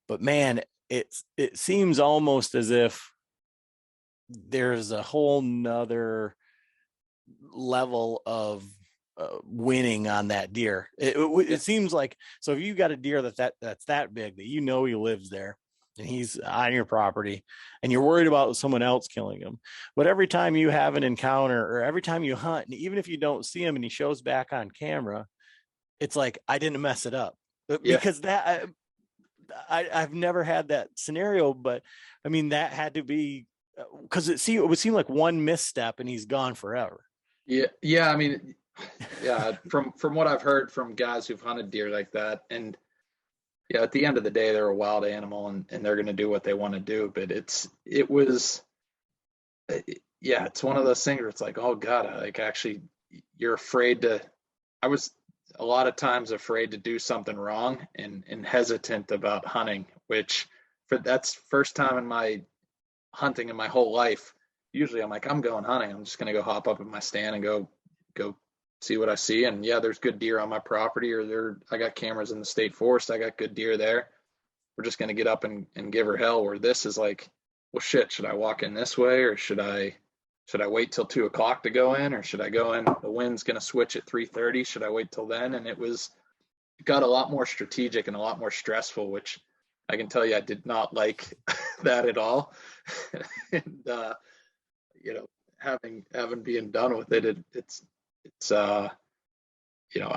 But man, it seems almost as if there's a whole nother level of winning on that deer. It seems like, so if you got a deer that's that big, that he lives there, and he's on your property and you're worried about someone else killing him. But every time you have an encounter or every time you hunt, and even if you don't see him and he shows back on camera, it's like, I didn't mess it up. Yeah. Because I've never had that scenario, but I mean, that had to be because it would seem like one misstep and he's gone forever. Yeah. Yeah. I mean, yeah, from what I've heard from guys who've hunted deer like that, and yeah, at the end of the day, they're a wild animal and they're going to do what they want to do. But it was, yeah, it's one of those things where it's like, oh God, like actually, you're afraid to. I was a lot of times afraid to do something wrong and hesitant about hunting, which that's first time in my hunting in my whole life. Usually, I'm like, I'm going hunting. I'm just going to go hop up in my stand and go see what I see. And yeah, there's good deer on my property, or I got cameras in the state forest. I got good deer there. We're just going to get up and give her hell. Where this is like, well, shit, should I walk in this way, or should I wait till 2 o'clock to go in, or should I go in? The wind's going to switch at 3:30. Should I wait till then? And it got a lot more strategic and a lot more stressful, which I can tell you I did not like that at all. And having been done with it, it's I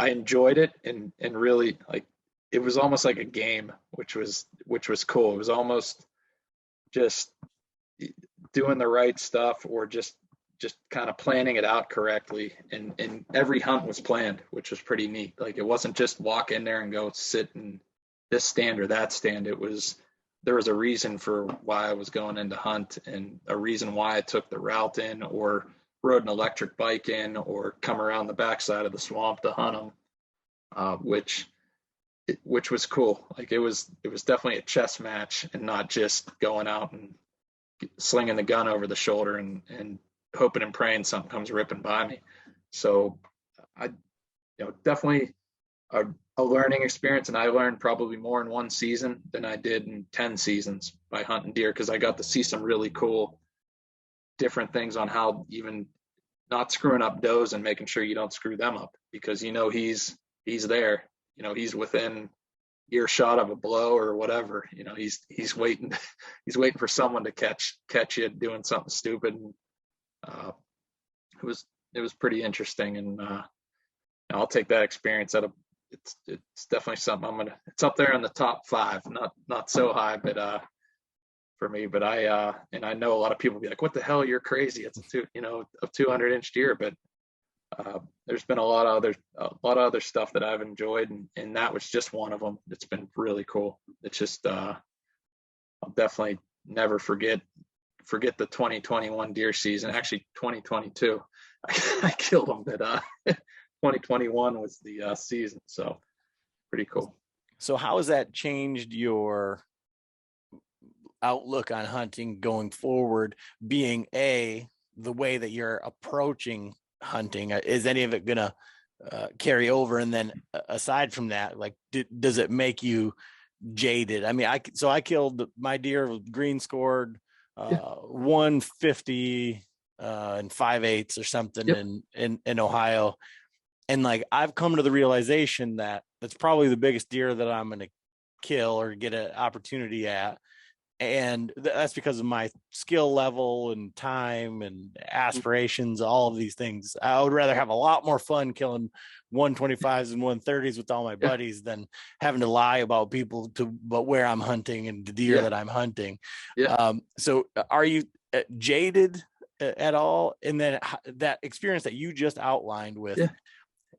enjoyed it and really, like, it was almost like a game, which was cool. It was almost just doing the right stuff, or just kind of planning it out correctly. And every hunt was planned, which was pretty neat. Like, it wasn't just walk in there and go sit in this stand or that stand. There was a reason for why I was going in to hunt, and a reason why I took the route in, or rode an electric bike in, or come around the backside of the swamp to hunt them, which was cool. Like, it was definitely a chess match, and not just going out and slinging the gun over the shoulder and hoping and praying something comes ripping by me. So I, definitely a learning experience, and I learned probably more in one season than I did in 10 seasons by hunting deer, because I got to see some really cool different things on how even not screwing up does and making sure you don't screw them up, because he's there, he's within earshot of a blow or whatever. He's waiting for someone to catch you doing something stupid. And it was pretty interesting, and I'll take that experience out of. It's definitely something it's up there in the top 5, not so high, but for me. But I know a lot of people be like, what the hell, you're crazy, it's a 200-inch deer. But there's been a lot of other stuff that I've enjoyed, and that was just one of them. It's been really cool. It's just I'll definitely never forget the 2021 deer season. Actually, 2022 I killed them, but 2021 was the season. So pretty cool. So how has that changed your outlook on hunting going forward, being the way that you're approaching hunting? Is any of it gonna carry over? And then aside from that, like, does it make you jaded? I mean, I killed my deer, green scored 150 and 5/8 or something. Yep. in Ohio. And like, I've come to the realization that that's probably the biggest deer that I'm going to kill or get an opportunity at. And that's because of my skill level and time and aspirations, all of these things. I would rather have a lot more fun killing 125s and 130s with all my buddies than having to lie about about where I'm hunting and the deer that I'm hunting. Yeah. So are you jaded at all? And then that experience that you just outlined with,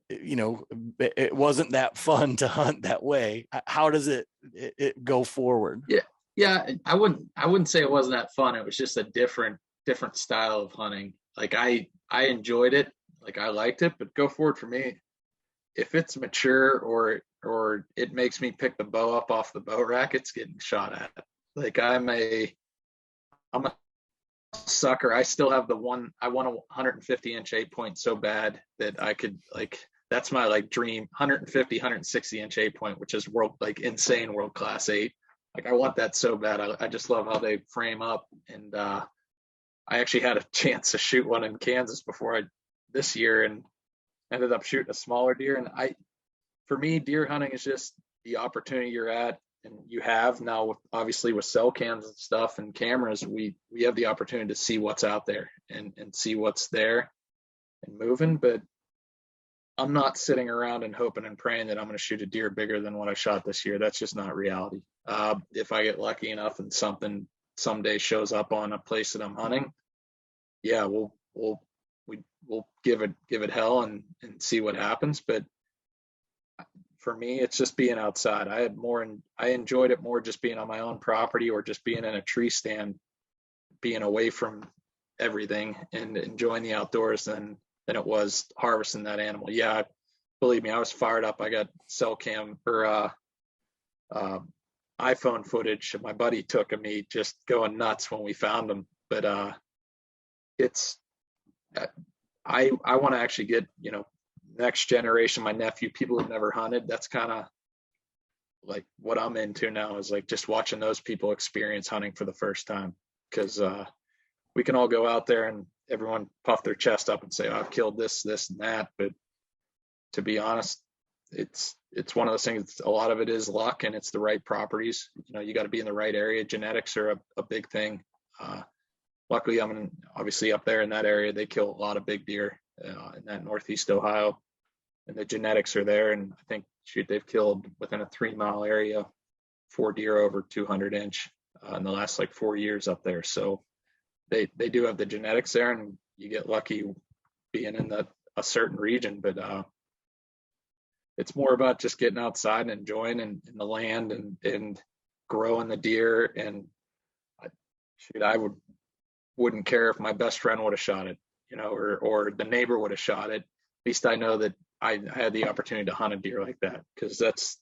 it wasn't that fun to hunt that way. How does it go forward? Yeah, I wouldn't say it wasn't that fun. It was just a different style of hunting. Like, I enjoyed it. Like, I liked it. But go forward, for me, if it's mature or it makes me pick the bow up off the bow rack, it's getting shot at. Like, I'm a sucker. I still have I want a 150-inch 8-point so bad that I could, like, that's my like dream 150, 160-inch 8-point, which is insane world class 8. Like, I want that so bad. I just love how they frame up. And I actually had a chance to shoot one in Kansas this year, and ended up shooting a smaller deer. And for me, deer hunting is just the opportunity you're at and you have now obviously with cell cams and stuff and cameras, we have the opportunity to see what's out there and see what's there and moving. But I'm not sitting around and hoping and praying that I'm going to shoot a deer bigger than what I shot this year. That's just not reality. If I get lucky enough and something someday shows up on a place that I'm hunting, yeah, we'll give it hell and see what happens. But for me, it's just being outside. I enjoyed it more just being on my own property or just being in a tree stand, being away from everything and enjoying the outdoors than it was harvesting that animal. Yeah, believe me, I was fired up. I got cell cam or iPhone footage my buddy took of me just going nuts when we found them. But it's I want to actually get, next generation, my nephew, people who've never hunted. That's kind of like what I'm into now, is like just watching those people experience hunting for the first time. Because we can all go out there and everyone puff their chest up and say, oh, I've killed this, this, and that. But to be honest, it's one of those things. A lot of it is luck, and it's the right properties. You got to be in the right area. Genetics are a big thing. Luckily, I'm obviously up there in that area. They kill a lot of big deer in that Northeast Ohio, and the genetics are there. And I think they've killed within a 3-mile area 4 deer over 200 inch in the last like 4 years up there. So they do have the genetics there, and you get lucky being in a certain region. But it's more about just getting outside and enjoying in the land and growing the deer. And I wouldn't care if my best friend would have shot it, or the neighbor would have shot it. At least I know that I had the opportunity to hunt a deer like that, because that's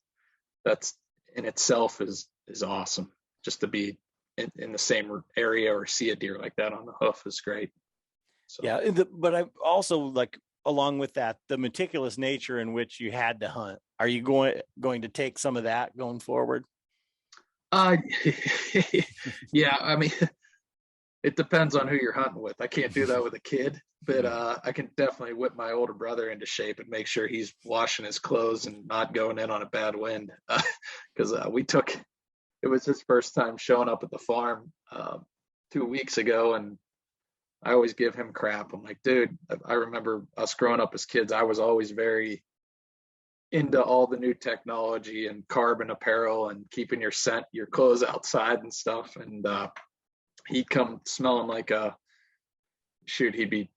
in itself is awesome. Just to be in the same area or see a deer like that on the hoof is great. So. Yeah, but I also like, along with that, the meticulous nature in which you had to hunt. Are you going to take some of that going forward? Yeah, I mean, it depends on who you're hunting with. I can't do that with a kid, but I can definitely whip my older brother into shape and make sure he's washing his clothes and not going in on a bad wind. Because it was his first time showing up at the farm 2 weeks ago, and I always give him crap. I'm like, dude, I remember us growing up as kids. I was always very into all the new technology and carbon apparel and keeping your clothes outside and stuff. And he'd come smelling like he'd be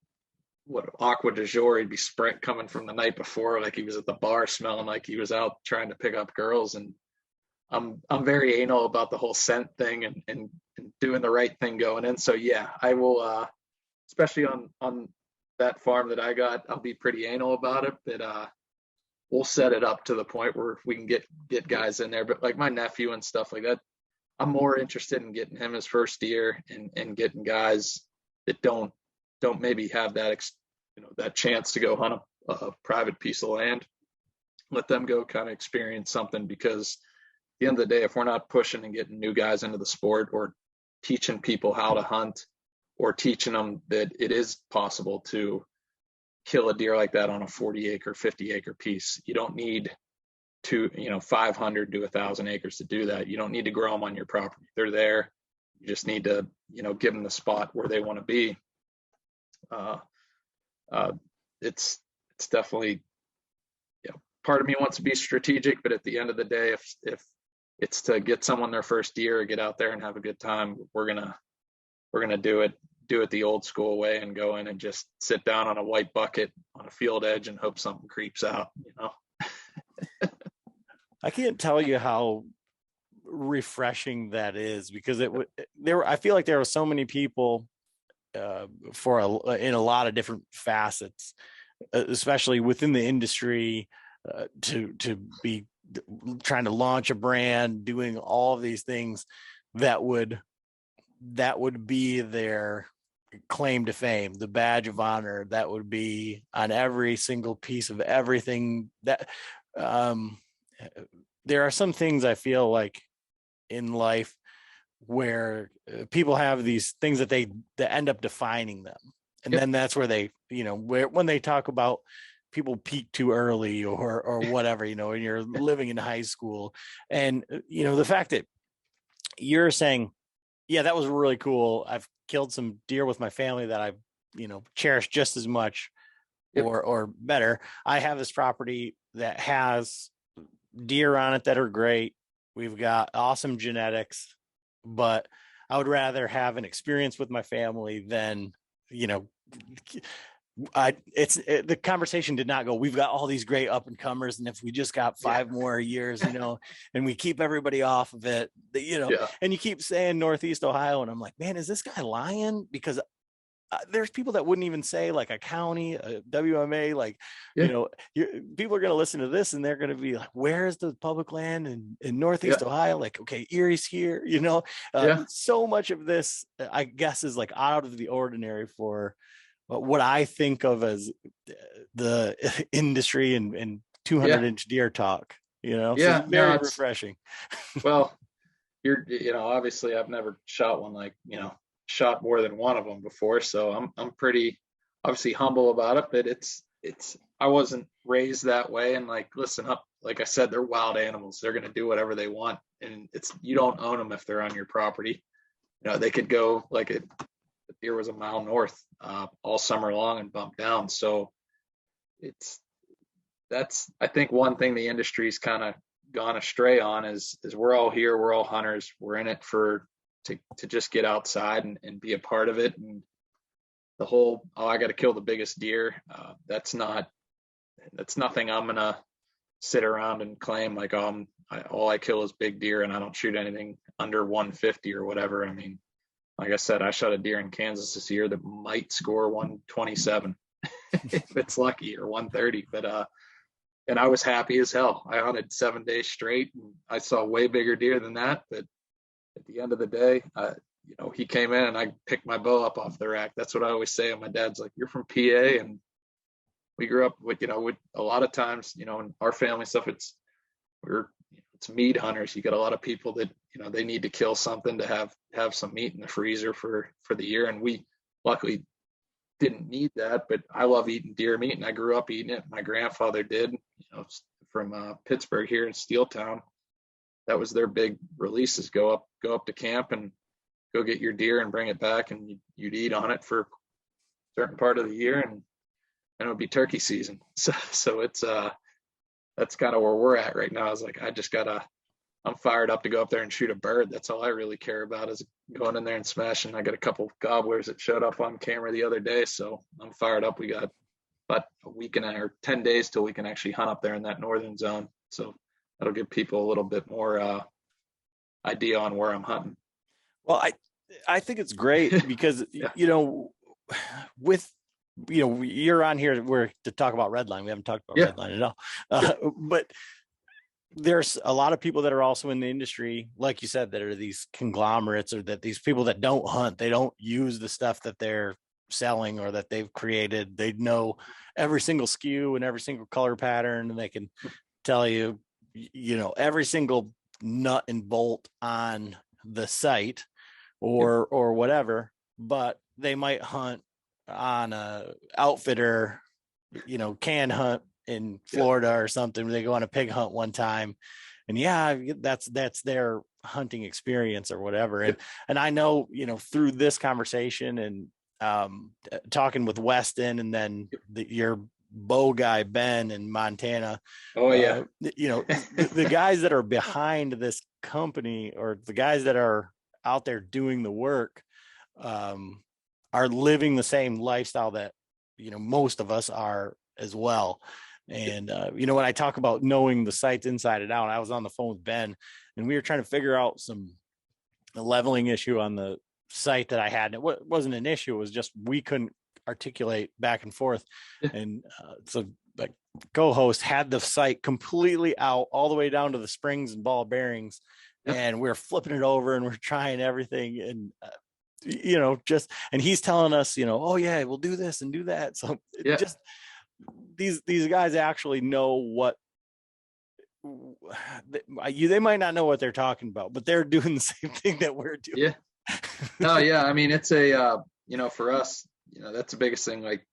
aqua de jour. He'd be coming from the night before, like he was at the bar, smelling like he was out trying to pick up girls. And I'm very anal about the whole scent thing and doing the right thing going in. So yeah, I will, especially on that farm that I got, I'll be pretty anal about it. But we'll set it up to the point where we can get guys in there. But like my nephew and stuff like that, I'm more interested in getting him his first deer and getting guys that don't maybe have that that chance to go hunt a private piece of land. Let them go kind of experience something, because at the end of the day, if we're not pushing and getting new guys into the sport, or teaching people how to hunt, or teaching them that it is possible to kill a deer like that on a 40-acre, 50-acre piece, you don't need 500 to 1,000 acres to do that. You don't need to grow them on your property. They're there. You just need to, give them the spot where they want to be. It's definitely, part of me wants to be strategic, but at the end of the day, if it's to get someone their first deer or get out there and have a good time, we're gonna do it the old school way and go in and just sit down on a white bucket on a field edge and hope something creeps out. I can't tell you how refreshing that is, because I feel like there were so many people in a lot of different facets, especially within the industry, to be trying to launch a brand, doing all of these things that would be their claim to fame, the badge of honor that would be on every single piece of everything. That there are some things I feel like in life where people have these things that end up defining them, and then that's where they when they talk about people peak too early or whatever, when you're living in high school. And, the fact that you're saying, yeah, that was really cool. I've killed some deer with my family that I, cherish just as much Yep. or better. I have this property that has deer on it that are great. We've got awesome genetics, but I would rather have an experience with my family than, the conversation did not go, we've got all these great up and comers, and if we just got 5 more years, and we keep everybody off of it, Yeah. and you keep saying Northeast Ohio, and I'm like, man, is this guy lying? Because there's people that wouldn't even say like a county, a WMA, like, Yeah. people are going to listen to this and they're going to be like, where's the public land in Northeast Yeah. Ohio? Like, okay, Erie's here, Yeah. so much of this, I guess, is like out of the ordinary for what I think of as the industry and 200-inch deer talk, so Yeah. it's No, very it's, refreshing. well, obviously I've never shot one, like, shot more than one of them before. So I'm pretty obviously humble about it, but I wasn't raised that way. And like, listen up, like I said, they're wild animals. They're going to do whatever they want. And you don't own them if they're on your property. They could go like the deer was a mile north all summer long and bump down. So that's, I think, one thing the industry's kind of gone astray on is we're all here, we're all hunters, we're in it to just get outside and be a part of it. And the whole, I got to kill the biggest deer, that's nothing I'm gonna sit around and claim like, all I kill is big deer and I don't shoot anything under 150 or whatever. I mean, like I said, I shot a deer in Kansas this year that might score 127 if it's lucky, or 130. But and I was happy as hell. I hunted 7 days straight and I saw way bigger deer than that. But at the end of the day, he came in and I picked my bow up off the rack. That's what I always say. And my dad's like, you're from PA. And we grew up with, with a lot of times, in our family stuff, it's meat hunters. You got a lot of people that, they need to kill something to have some meat in the freezer for the year. And we luckily didn't need that, but I love eating deer meat and I grew up eating it. My grandfather did, from Pittsburgh here in Steeltown. That was their big releases. Go up to camp and go get your deer and bring it back, and you'd eat on it for a certain part of the year, and it would be turkey season. So it's that's kind of where we're at right now. Is like, I'm fired up to go up there and shoot a bird. That's all I really care about, is going in there and smashing. I got a couple gobblers that showed up on camera the other day, so I'm fired up. We got about a week or 10 days till we can actually hunt up there in that northern zone. So that'll give people a little bit more idea on where I'm hunting. Well, I think it's great because, with, you're on here to talk about Redline. We haven't talked about Redline at all. But there's a lot of people that are also in the industry, like you said, that are these conglomerates, or that these people that don't hunt, they don't use the stuff that they're selling or that they've created. They know every single SKU and every single color pattern, and they can tell you, every single nut and bolt on the site or whatever, but they might hunt on a outfitter, can hunt in Florida or something. They go on a pig hunt one time, and that's their hunting experience or whatever. And I know, through this conversation and talking with Weston, and then your bow guy Ben in Montana. Oh yeah. The guys that are behind this company, or the guys that are out there doing the work, are living the same lifestyle that most of us are as well. And when I talk about knowing the sites inside and out, I was on the phone with Ben, and we were trying to figure out a leveling issue on the site that I had. And it wasn't an issue. It was just, we couldn't articulate back and forth. And so like co-host had the site completely out all the way down to the springs and ball bearings. And we're flipping it over and we're trying everything. And, and he's telling us, oh yeah, we'll do this and do that. So just these guys actually know what they might not know what they're talking about, but they're doing the same thing that we're doing. Yeah. No, yeah. I mean, it's a, for us, that's the biggest thing. Like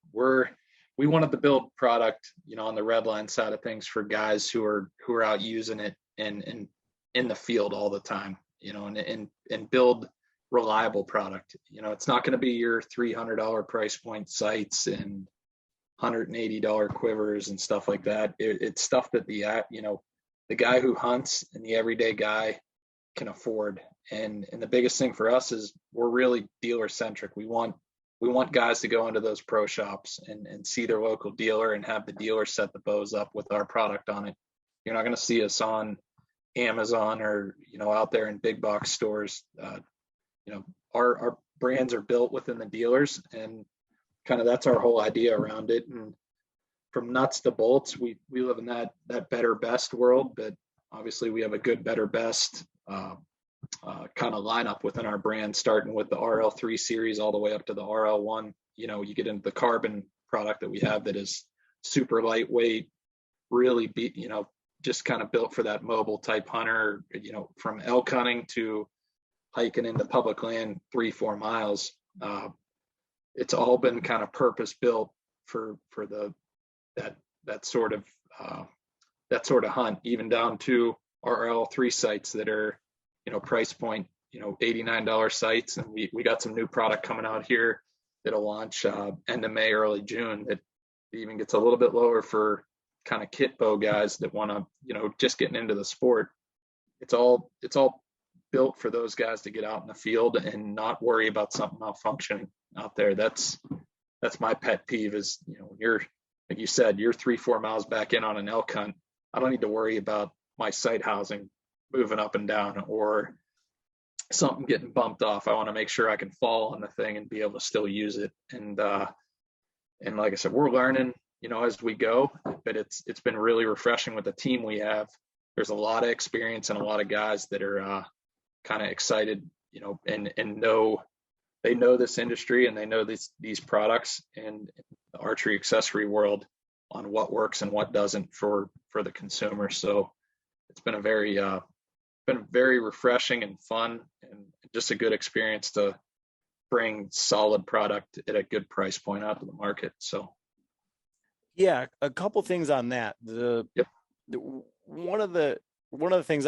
we wanted to build product, on the Redline side of things for guys who are out using it and in the field all the time, and build reliable product. It's not going to be your $300 price point sights and $180 quivers and stuff like that. It's stuff that the guy who hunts and the everyday guy can afford. And the biggest thing for us is we're really dealer centric. We want guys to go into those pro shops and see their local dealer and have the dealer set the bows up with our product on it. You're not going to see us on Amazon or, out there in big box stores. Our brands are built within the dealers, and kind of that's our whole idea around it. And from nuts to bolts, we live in that better best world, but obviously we have a good, better, best kind of lineup within our brand, starting with the RL3 series all the way up to the RL1. You get into the carbon product that we have that is super lightweight, really just kind of built for that mobile type hunter, from elk hunting to hiking into public land 3-4 miles. It's all been kind of purpose built for that sort of hunt, even down to our RL3 sites that are, price point, $89 sites. And we got some new product coming out here that'll launch end of May, early June, that even gets a little bit lower for kind of kit bow guys that want to, just getting into the sport. It's all built for those guys to get out in the field and not worry about something malfunctioning out there. That's my pet peeve is, you're, like you said, you're 3-4 miles back in on an elk hunt. I don't need to worry about my sight housing moving up and down or something getting bumped off. I want to make sure I can fall on the thing and be able to still use it. And like I said, we're learning, as we go, but it's been really refreshing with the team we have. There's a lot of experience and a lot of guys that are kind of excited, and they know this industry and they know these products and the archery accessory world on what works and what doesn't for the consumer. So it's been very refreshing and fun, and just a good experience to bring solid product at a good price point out to the market. So yeah, a couple things on that. One of the things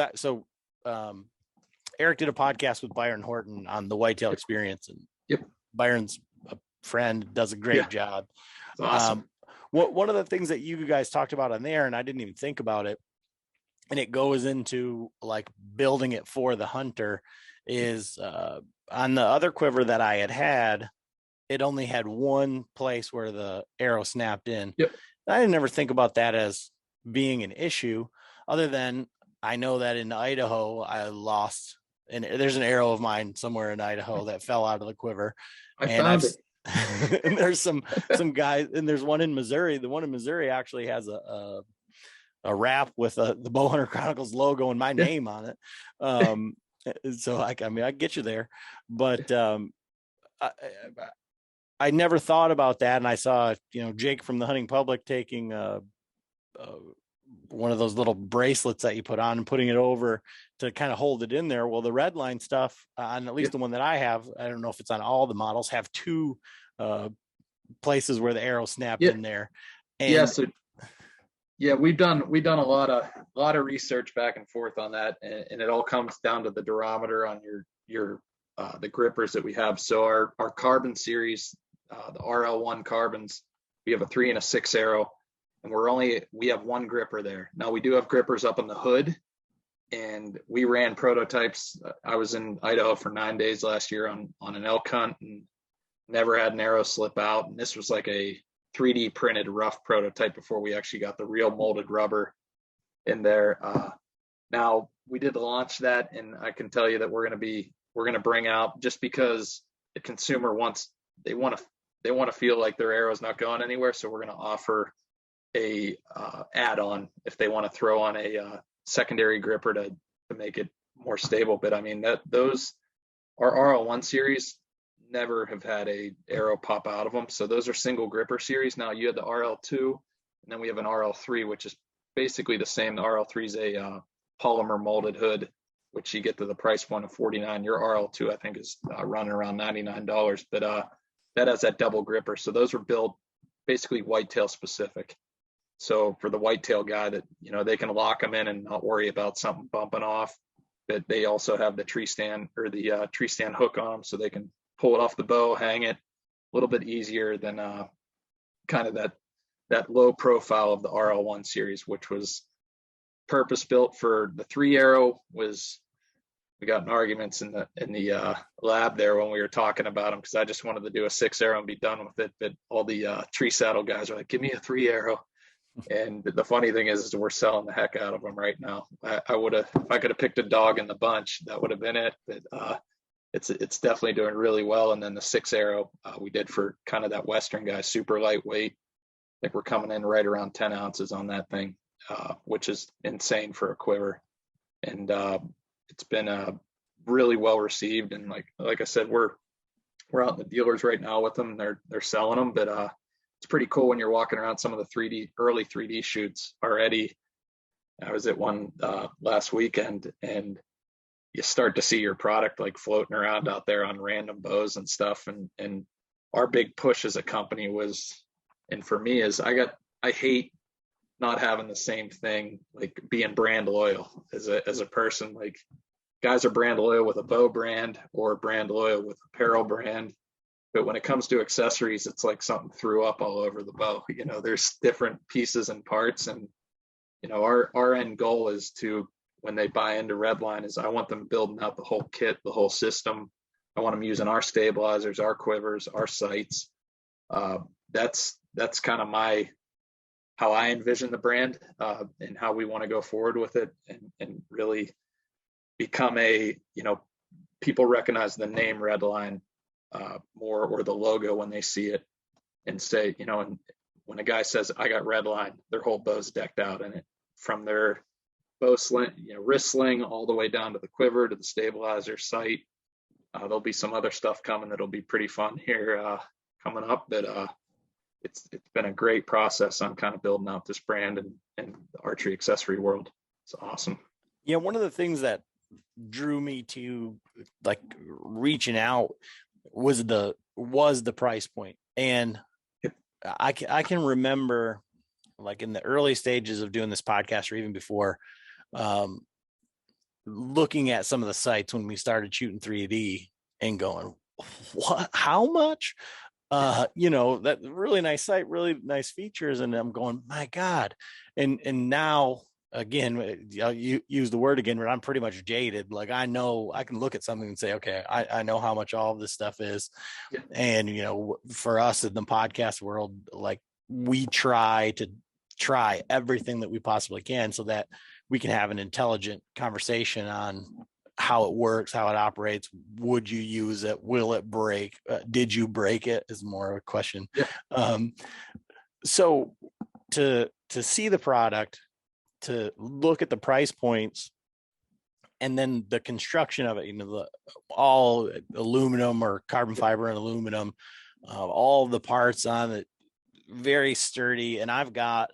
Eric did a podcast with Byron Horton on the whitetail experience, and Byron's a friend, does a great job. It's awesome. One of the things that you guys talked about on there, and I didn't even think about it, and it goes into like building it for the hunter, is on the other quiver that I had, it only had one place where the arrow snapped in. I didn't ever think about that as being an issue, other than I know that in Idaho I lost, and there's an arrow of mine somewhere in Idaho that fell out of the quiver. And there's some guys, and there's one in Missouri. The one in Missouri actually has a wrap with the Bowhunter Chronicles logo and my name on it. So I get you there, but I never thought about that. And I saw, Jake from the Hunting Public taking one of those little bracelets that you put on and putting it over to kind of hold it in there. Well, the Redline stuff on at least the one that I have, I don't know if it's on all the models, have two places where the arrow snapped in there. And we've done a lot of research back and forth on that, and it all comes down to the durometer on your the grippers that we have. So our carbon series, the RL1 carbons, we have a 3 and a 6 arrow, and we have one gripper there. Now we do have grippers up on the hood, and we ran prototypes. I was in Idaho for 9 days last year on an elk hunt and never had an arrow slip out. And this was like a 3D printed rough prototype before we actually got the real molded rubber in there. Now we did launch that, and I can tell you that we're going to bring out, just because the consumer they want to feel like their arrow is not going anywhere. So we're going to offer a add-on if they want to throw on a secondary gripper to make it more stable. But I mean, those our RL1 series never have had a arrow pop out of them. So those are single gripper series. Now you had the RL2, and then we have an RL3, which is basically the same. The RL3 is a polymer molded hood, which you get to the price point of $49. Your RL2, I think, is running around $99, but that has that double gripper. So those were built basically whitetail specific. So for the whitetail guy that, they can lock them in and not worry about something bumping off, but they also have the tree stand or the tree stand hook on them so they can pull it off the bow, hang it a little bit easier than kind of that low profile of the RL1 series, which was purpose built for the 3-arrow. We got in arguments in the lab there when we were talking about them, because I just wanted to do a 6-arrow and be done with it. But all the tree saddle guys are like, give me a 3-arrow. And the funny thing is we're selling the heck out of them right now. I would have, if I could have picked a dog in the bunch, that would have been it. But it's definitely doing really well. And then the 6-arrow we did for kind of that Western guy, super lightweight. I think we're coming in right around 10 ounces on that thing, which is insane for a quiver. And it's been really well received. And like I said, we're out in the dealers right now with them. They're selling them, but it's pretty cool when you're walking around some of the early 3D shoots already. I was at one last weekend, and you start to see your product like floating around out there on random bows and stuff. And our big push as a company was, and for me is I hate not having the same thing, like being brand loyal as a person. Like, guys are brand loyal with a bow brand or brand loyal with apparel brand. But when it comes to accessories, it's like something threw up all over the bow. There's different pieces and parts. And, our end goal is to, when they buy into Redline, is I want them building out the whole kit, the whole system. I want them using our stabilizers, our quivers, our sights. That's kind of how I envision the brand, and how we want to go forward with it, and really become people recognize the name Redline more, or the logo when they see it, and say, and when a guy says, I got Redline, their whole bow's decked out in it, from their bow sling, wrist sling, all the way down to the quiver, to the stabilizer, sight. There'll be some other stuff coming that'll be pretty fun here coming up, but it's been a great process on kind of building out this brand and the archery accessory world. It's awesome. Yeah, one of the things that drew me to like reaching out was the price point. And I can remember, like, in the early stages of doing this podcast, or even before, looking at some of the sites when we started shooting 3D and going, what, how much? That really nice site, really nice features. And I'm going, my God. And now, again, you use the word again, but I'm pretty much jaded. Like, I know I can look at something and say, okay, I know how much all of this stuff is. Yeah. And, for us in the podcast world, like, we try everything that we possibly can so that we can have an intelligent conversation on how it works, how it operates. Would you use it? Will it break? Did you break it? Is more of a question. Yeah. So to see the product, to look at the price points, and then the construction of it, all aluminum or carbon fiber and aluminum, all the parts on it, very sturdy. And I've got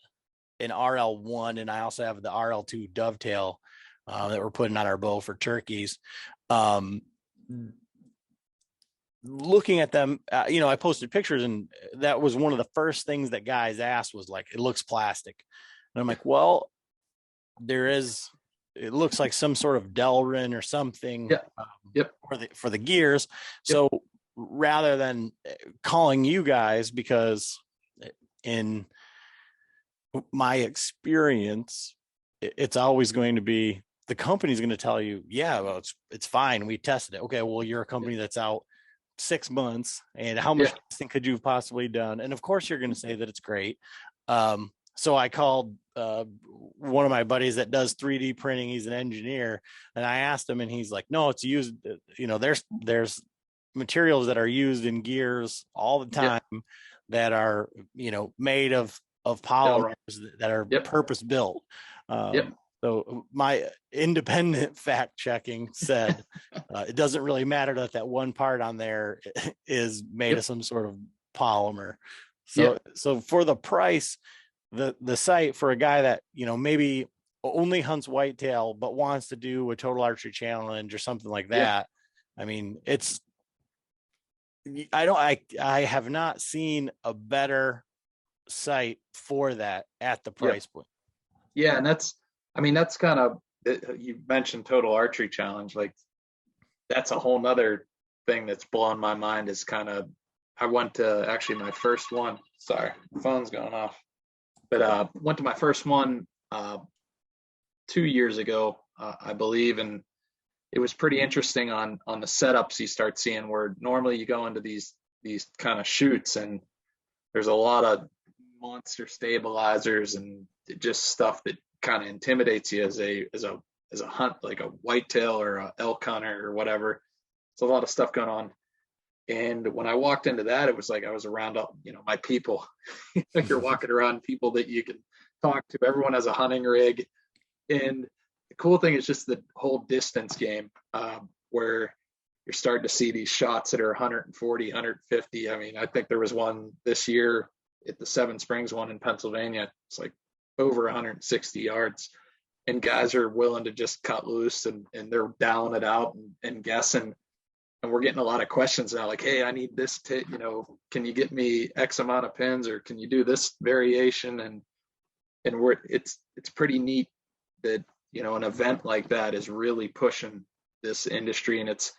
an RL1, and I also have the RL2 dovetail that we're putting on our bow for turkeys. Looking at them, I posted pictures, and that was one of the first things that guys asked was like, it looks plastic. And I'm like, well, it looks like some sort of Delrin or something. Yep. For the gears. Yep. So rather than calling you guys, because in my experience, it's always going to be, the company's going to tell you, yeah, well, it's fine. We tested it. Okay, well, you're a company that's out 6 months, and how much testing could you have possibly done? And of course, you're going to say that it's great. So I called one of my buddies that does 3D printing. He's an engineer, and I asked him, and he's like, no, it's used. There's materials that are used in gears all the time that are made of polymers that are purpose built. So my independent fact checking said it doesn't really matter that one part on there is made of some sort of polymer. So for the price, the site for a guy that maybe only hunts whitetail but wants to do a total archery challenge or something like that, I mean, I have not seen a better site for that at the Yep. price point. Yeah. And that's kind of, you mentioned Total Archery Challenge. Like that's a whole nother thing that's blowing my mind is kind of, I went to actually my first one. Sorry, phone's going off. But went to my first one 2 years ago, I believe, and it was pretty interesting on the setups you start seeing where normally you go into these kind of shoots and there's a lot of monster stabilizers and just stuff that kind of intimidates you as a hunt, like a whitetail or a elk hunter or whatever. It's a lot of stuff going on. And when I walked into that, it was like I was around, my people. You're walking around people that you can talk to. Everyone has a hunting rig. And the cool thing is just the whole distance game, where you're starting to see these shots that are 140, 150. I mean, I think there was one this year at the Seven Springs one in Pennsylvania. It's like over 160 yards. And guys are willing to just cut loose and they're dialing it out and guessing. And we're getting a lot of questions now, like, hey, I need this can you get me X amount of pins, or can you do this variation? And it's pretty neat that, an event like that is really pushing this industry, and it's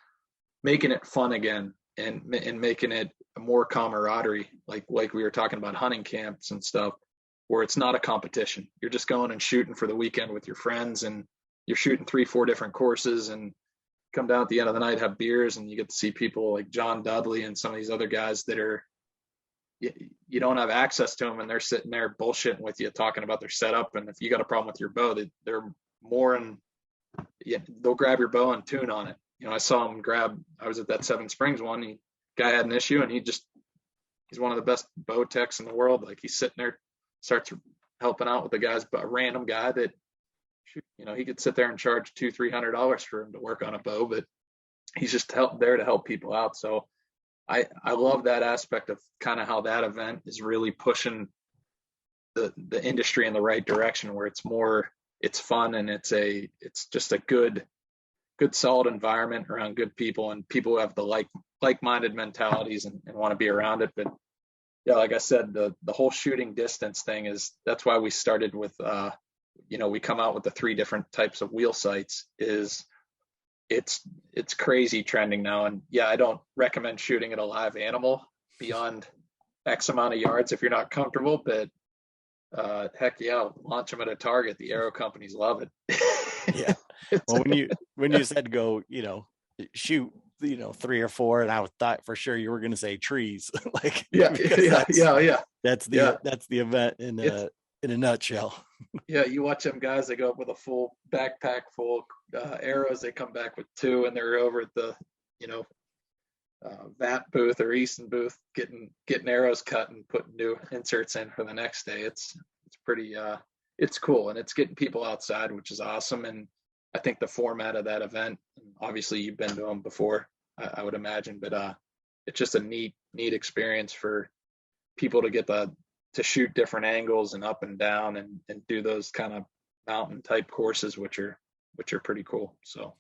making it fun again, and making it more camaraderie, like we were talking about hunting camps and stuff, where it's not a competition. You're just going and shooting for the weekend with your friends, and you're shooting 3-4 different courses, and come down at the end of the night, have beers, and you get to see people like John Dudley and some of these other guys that are, you don't have access to them, and they're sitting there bullshitting with you, talking about their setup. And if you got a problem with your bow, they're more in, they'll grab your bow and tune on it. I saw him I was at that Seven Springs one, guy had an issue, and he's one of the best bow techs in the world. Like he's sitting there, starts helping out with the guys, but a random guy that, he could sit there and charge $200-300 for him to work on a bow, but he's just there to help people out. So I love that aspect of kind of how that event is really pushing the industry in the right direction, where it's fun, and it's just a good solid environment around good people, and people who have the like-minded mentalities and want to be around it. But yeah, like I said, the whole shooting distance thing that's why we started with we come out with the 3 different types of wheel sights. It's crazy trending now. And yeah, I don't recommend shooting at a live animal beyond X amount of yards if you're not comfortable, but heck yeah, launch them at a target. The arrow companies love it. Yeah. Well, when you said go, shoot, 3 or 4, and I thought for sure you were going to say trees. Like, yeah. That's the event in a nutshell. Yeah, you watch them guys, they go up with a full backpack full arrows, they come back with 2, and they're over at the VAT booth or Easton booth getting arrows cut and putting new inserts in for the next day. It's pretty it's cool, and it's getting people outside, which is awesome. And I think the format of that event, obviously you've been to them before, I would imagine, but it's just a neat experience for people to get to shoot different angles and up and down and do those kind of mountain type courses, which are pretty cool. So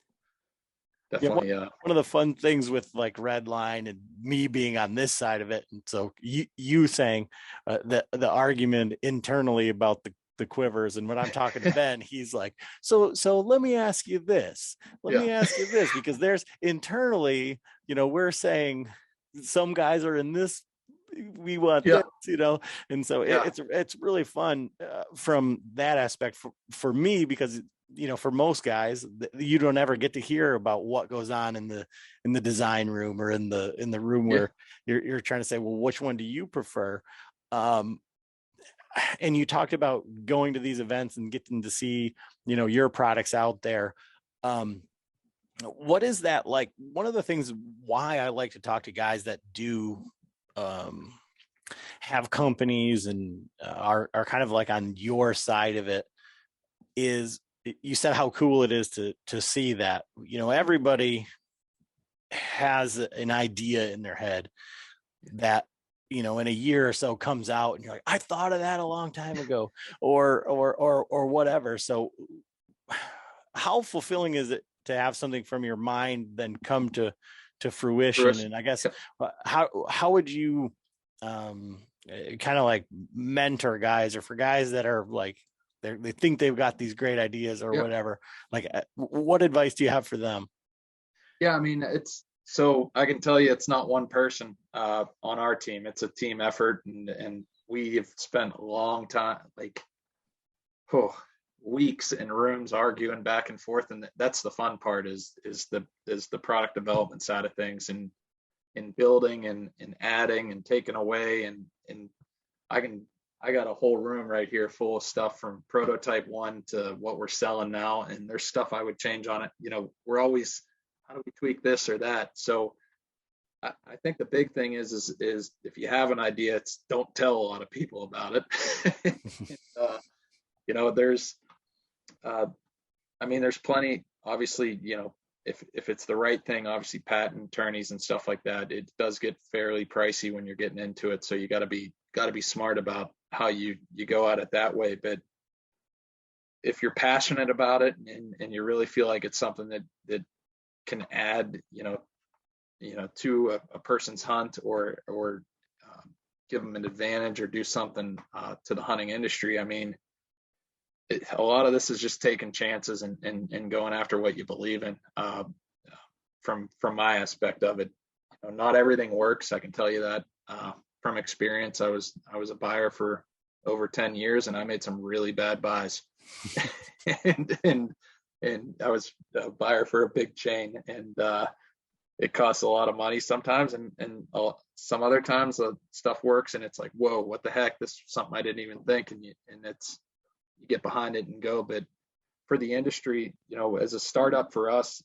definitely. One of the fun things with like Redline and me being on this side of it, and so you saying the argument internally about the quivers, and when I'm talking to Ben, he's like, so let me ask you this, because there's internally, we're saying some guys are in this, we want this, and so it's really fun from that aspect for me, because for most guys, you don't ever get to hear about what goes on in the design room, or in the room where you're trying to say, well, which one do you prefer? And you talked about going to these events and getting to see, your products out there. What is that like? One of the things why I like to talk to guys that do have companies and are kind of like on your side of it is, you said how cool it is to see that, everybody has an idea in their head that, in a year or so comes out, and you're like, I thought of that a long time ago, or whatever. So how fulfilling is it to have something from your mind then come to fruition? And I guess how would you kind of like mentor guys, or for guys that are like they think they've got these great ideas or Yeah. whatever. Like, what advice do you have for them? Yeah, I mean, it's so I can tell you it's not one person on our team. It's a team effort, and we've spent a long time, like, oh, weeks in rooms arguing back and forth, and that's the fun part is the product development side of things, and in building and adding and taking away, and I can I got a whole room right here full of stuff from prototype one to what we're selling now, and there's stuff I would change on it. We're always, how do we tweak this or that? So I think the big thing is if you have an idea, it's don't tell a lot of people about it. There's I mean, there's plenty, obviously, if it's the right thing, obviously patent attorneys and stuff like that, it does get fairly pricey when you're getting into it. So you got to be smart about how you go at it that way. But if you're passionate about it, and you really feel like it's something that can add, to a person's hunt, or give them an advantage, or do something to the hunting industry. I mean, a lot of this is just taking chances and going after what you believe in. From my aspect of it, not everything works. I can tell you that from experience. I was a buyer for over 10 years, and I made some really bad buys. and I was a buyer for a big chain, and it costs a lot of money sometimes, and some other times the stuff works, and it's like, whoa, what the heck? This is something I didn't even think, and you get behind it and go. But for the industry, as a startup for us,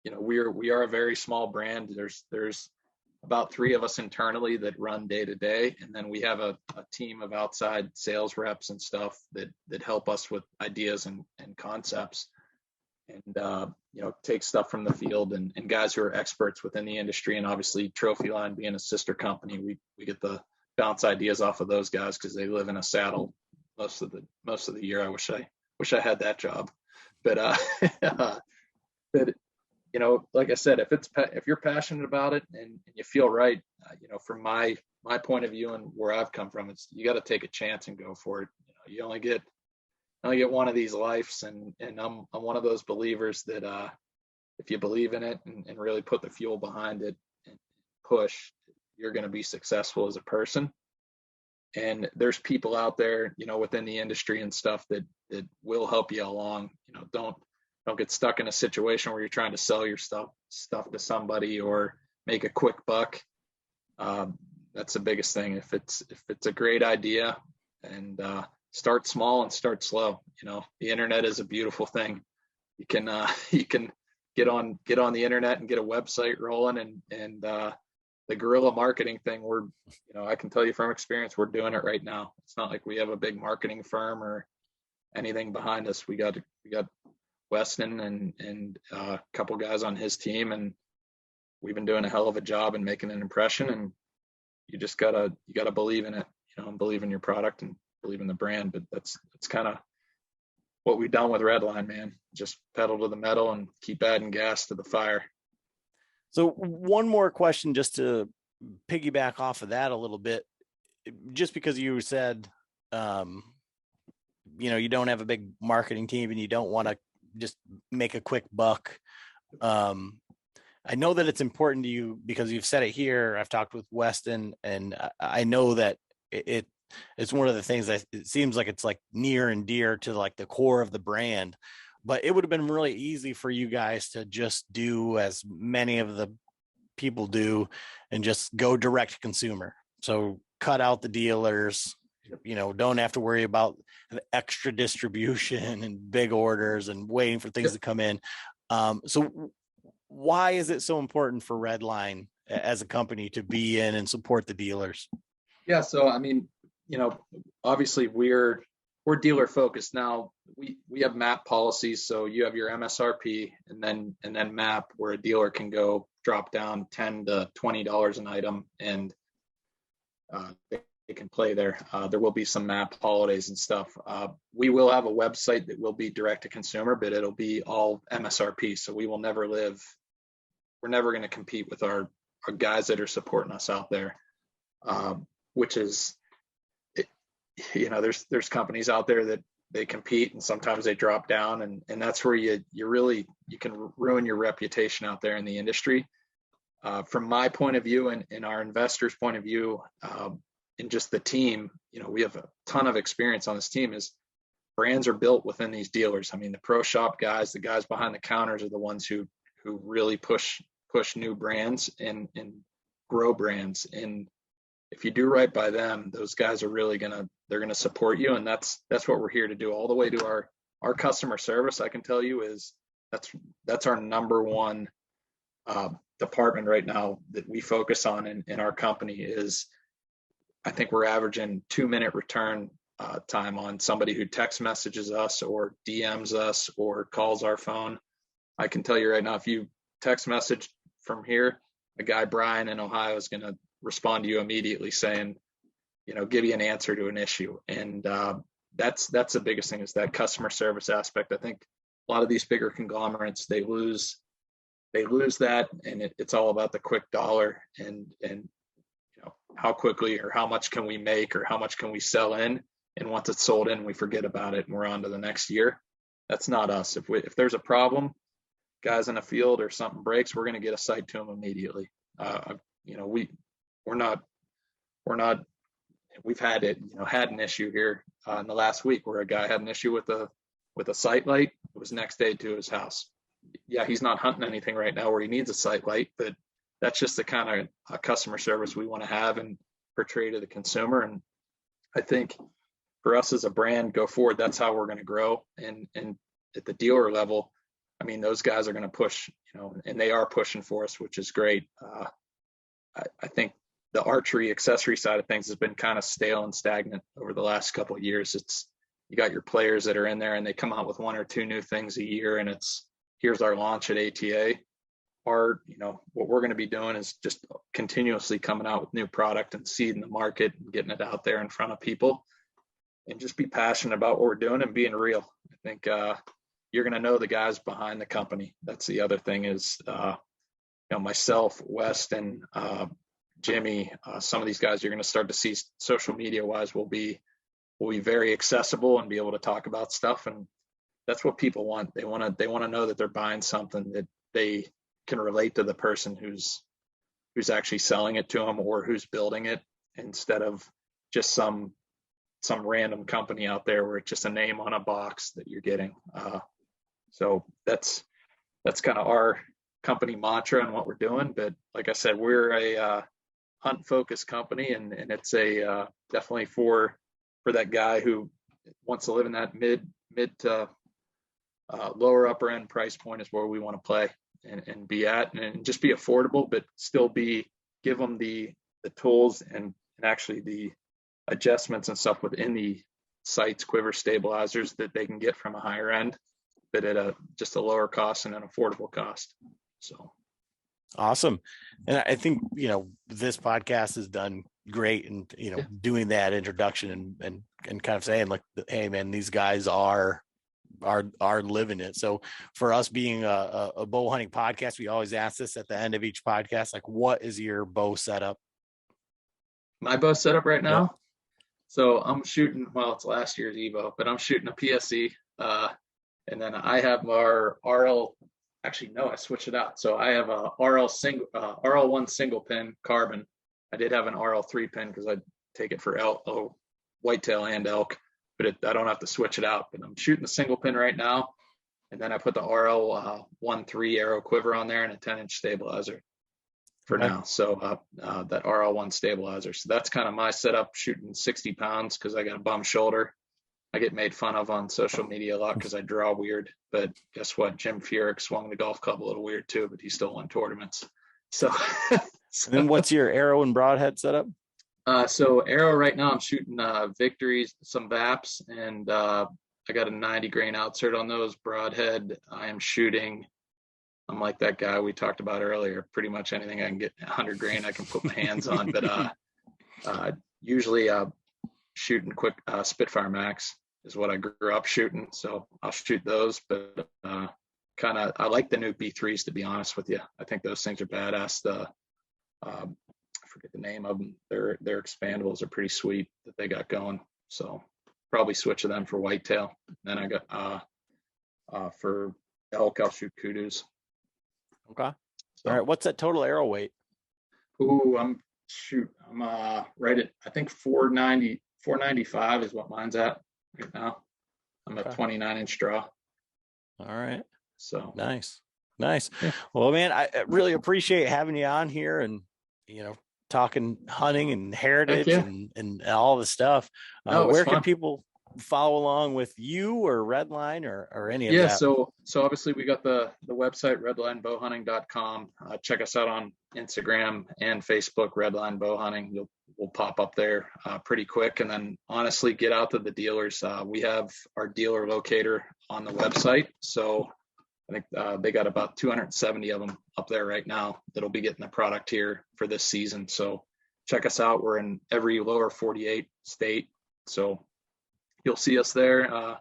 we are a very small brand. There's about 3 of us internally that run day to day, and then we have a team of outside sales reps and stuff that help us with ideas and concepts, and take stuff from the field, and guys who are experts within the industry. And obviously Trophyline being a sister company, we get the bounce ideas off of those guys, because they live in a saddle most of the year. I wish I had that job, but but like I said, if you're passionate about it, and you feel right, from my point of view and where I've come from, it's, you got to take a chance and go for it. You only get one of these lives, and I'm one of those believers that if you believe in it and really put the fuel behind it and push, you're going to be successful as a person. And there's people out there, within the industry and stuff that will help you along. Don't get stuck in a situation where you're trying to sell your stuff to somebody or make a quick buck. That's the biggest thing. If it's a great idea, and start small and start slow. The internet is a beautiful thing. You can get on the internet and get a website rolling, and the guerrilla marketing thing, I can tell you from experience, we're doing it right now. It's not like we have a big marketing firm or anything behind us. We got Weston and a couple guys on his team, and we've been doing a hell of a job and making an impression. And you just gotta believe in it, and believe in your product and believe in the brand. But that's kind of what we've done with Redline, man. Just pedal to the metal and keep adding gas to the fire. So one more question, just to piggyback off of that a little bit, just because you said, you don't have a big marketing team and you don't want to just make a quick buck. I know that it's important to you because you've said it here. I've talked with Weston, and I know that it's one of the things that it seems like it's like near and dear to like the core of the brand. But it would have been really easy for you guys to just do as many of the people do and just go direct to consumer. So cut out the dealers, don't have to worry about the extra distribution and big orders and waiting for things to come in. So why is it so important for Redline as a company to be in and support the dealers? Yeah. So, I mean, obviously we're dealer focused now. We have MAP policies. So you have your MSRP and then MAP, where a dealer can go drop down $10 to $20 an item, and they can play there. There will be some MAP holidays and stuff. We will have a website that will be direct to consumer, but it'll be all MSRP. So we're never going to compete with our guys that are supporting us out there. which is, there's companies out there that they compete and sometimes they drop down, and that's where you can ruin your reputation out there in the industry. From my point of view and our investors' point of view, and just the team, we have a ton of experience on this team. Is brands are built within these dealers. I mean, the pro shop guys, the guys behind the counters are the ones who really push new brands and grow brands. And if you do right by them, those guys are really they're gonna support you. And that's what we're here to do, all the way to our customer service. I can tell you is that's our number one department right now that we focus on in our company. Is I think we're averaging 2-minute return time on somebody who text messages us or DMs us or calls our phone. I can tell you right now, if you text message from here, a guy, Brian in Ohio, is going to respond to you immediately saying, give you an answer to an issue. And that's the biggest thing, is that customer service aspect. I think a lot of these bigger conglomerates, they lose that, and it's all about the quick dollar and how quickly or how much can we make or how much can we sell in. And once it's sold in, we forget about it and we're on to the next year. That's not us. If there's a problem, guys in the field, or something breaks, we're going to get a site to them immediately. We've had an issue here in the last week where a guy had an issue with a site light. It was next day to his house. Yeah, he's not hunting anything right now where he needs a site light, but that's just the kind of customer service we want to have and portray to the consumer. And I think for us as a brand go forward, that's how we're going to grow. And at the dealer level, I mean, those guys are going to push, and they are pushing for us, which is great. I think the archery accessory side of things has been kind of stale and stagnant over the last couple of years. You got your players that are in there and they come out with 1 or 2 new things a year, and here's our launch at ATA. What we're going to be doing is just continuously coming out with new product and seeding the market and getting it out there in front of people, and just be passionate about what we're doing and being real. I think you're going to know the guys behind the company. That's the other thing is, myself, Weston, Jimmy, some of these guys you're going to start to see social media wise will be very accessible and be able to talk about stuff. And that's what people want. They want to know that they're buying something that they can relate to the person who's actually selling it to them or who's building it, instead of just some random company out there where it's just a name on a box that you're getting. So that's kind of our company mantra and what we're doing. But like I said, we're a hunt focused company, and it's a definitely for that guy who wants to live in that mid to lower upper end price point is where we want to play and be at, and just be affordable, but still give them the tools and actually the adjustments and stuff within the sights, quiver, stabilizers that they can get from a higher end, but at just a lower cost and an affordable cost. So awesome. And I think this podcast has done great, and doing that introduction and kind of saying like, hey man, these guys are living it. So for us being a bow hunting podcast, we always ask this at the end of each podcast, like, what is your bow setup? My bow setup right now? Yeah. So I'm shooting, it's last year's Evo, but I'm shooting a PSE, and then I have our RL. Actually, no, I switched it out. So I have a RL1 single pin carbon. I did have an RL3 pin because I take it for whitetail and elk, but I don't have to switch it out. But I'm shooting a single pin right now, and then I put the RL1 arrow quiver on there and a 10-inch stabilizer for now. So that RL1 stabilizer. So that's kind of my setup, shooting 60 pounds because I got a bum shoulder. I get made fun of on social media a lot because I draw weird, but guess what? Jim Furyk swung the golf club a little weird too, but he still won tournaments. So, and then what's your arrow and broadhead setup? So arrow right now, I'm shooting Victories, some VAPs, and I got a 90 grain outsert on those. Broadhead, I'm like that guy we talked about earlier. Pretty much anything I can get 100 grain, I can put my hands on, but usually shooting quick Spitfire Max is what I grew up shooting, so I'll shoot those. But I like the new B3s, to be honest with you. I think those things are badass. The forget the name of them. Their expandables are pretty sweet that they got going. So probably switch to them for whitetail. Then I got for elk, I'll shoot kudus. Okay. So, all right. What's that total arrow weight? ooh, I'm right at, I think 495 is what mine's at right now. I'm a 29-inch draw. All right. So nice. Yeah. Well, man, I really appreciate having you on here and, talking hunting and heritage and all the stuff. Where can people follow along with you or Redline or any of that? So obviously we got the website redlinebowhunting.com. Check us out on Instagram and Facebook, Redline Bowhunting. We'll pop up there pretty quick. And then honestly, get out to the dealers. We have our dealer locator on the website. So I think they got about 270 of them up there right now that'll be getting the product here for this season. So check us out. We're in every lower 48 state. So you'll see us there.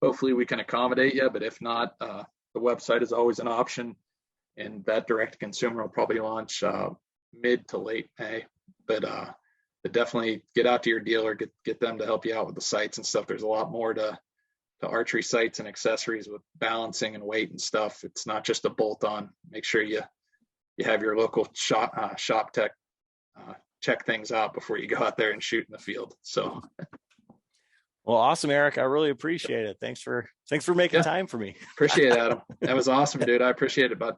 Hopefully we can accommodate you, but if not, the website is always an option, and that direct to consumer will probably launch mid to late May. But definitely get out to your dealer, get them to help you out with the sights and stuff. There's a lot more to archery sights and accessories with balancing and weight and stuff. It's not just a bolt on. Make sure you have your local shop tech check things out before you go out there and shoot in the field. So well, awesome, Eric. I really appreciate it. Thanks for making time for me. Appreciate it, Adam. That was awesome, dude. I appreciate it, bud.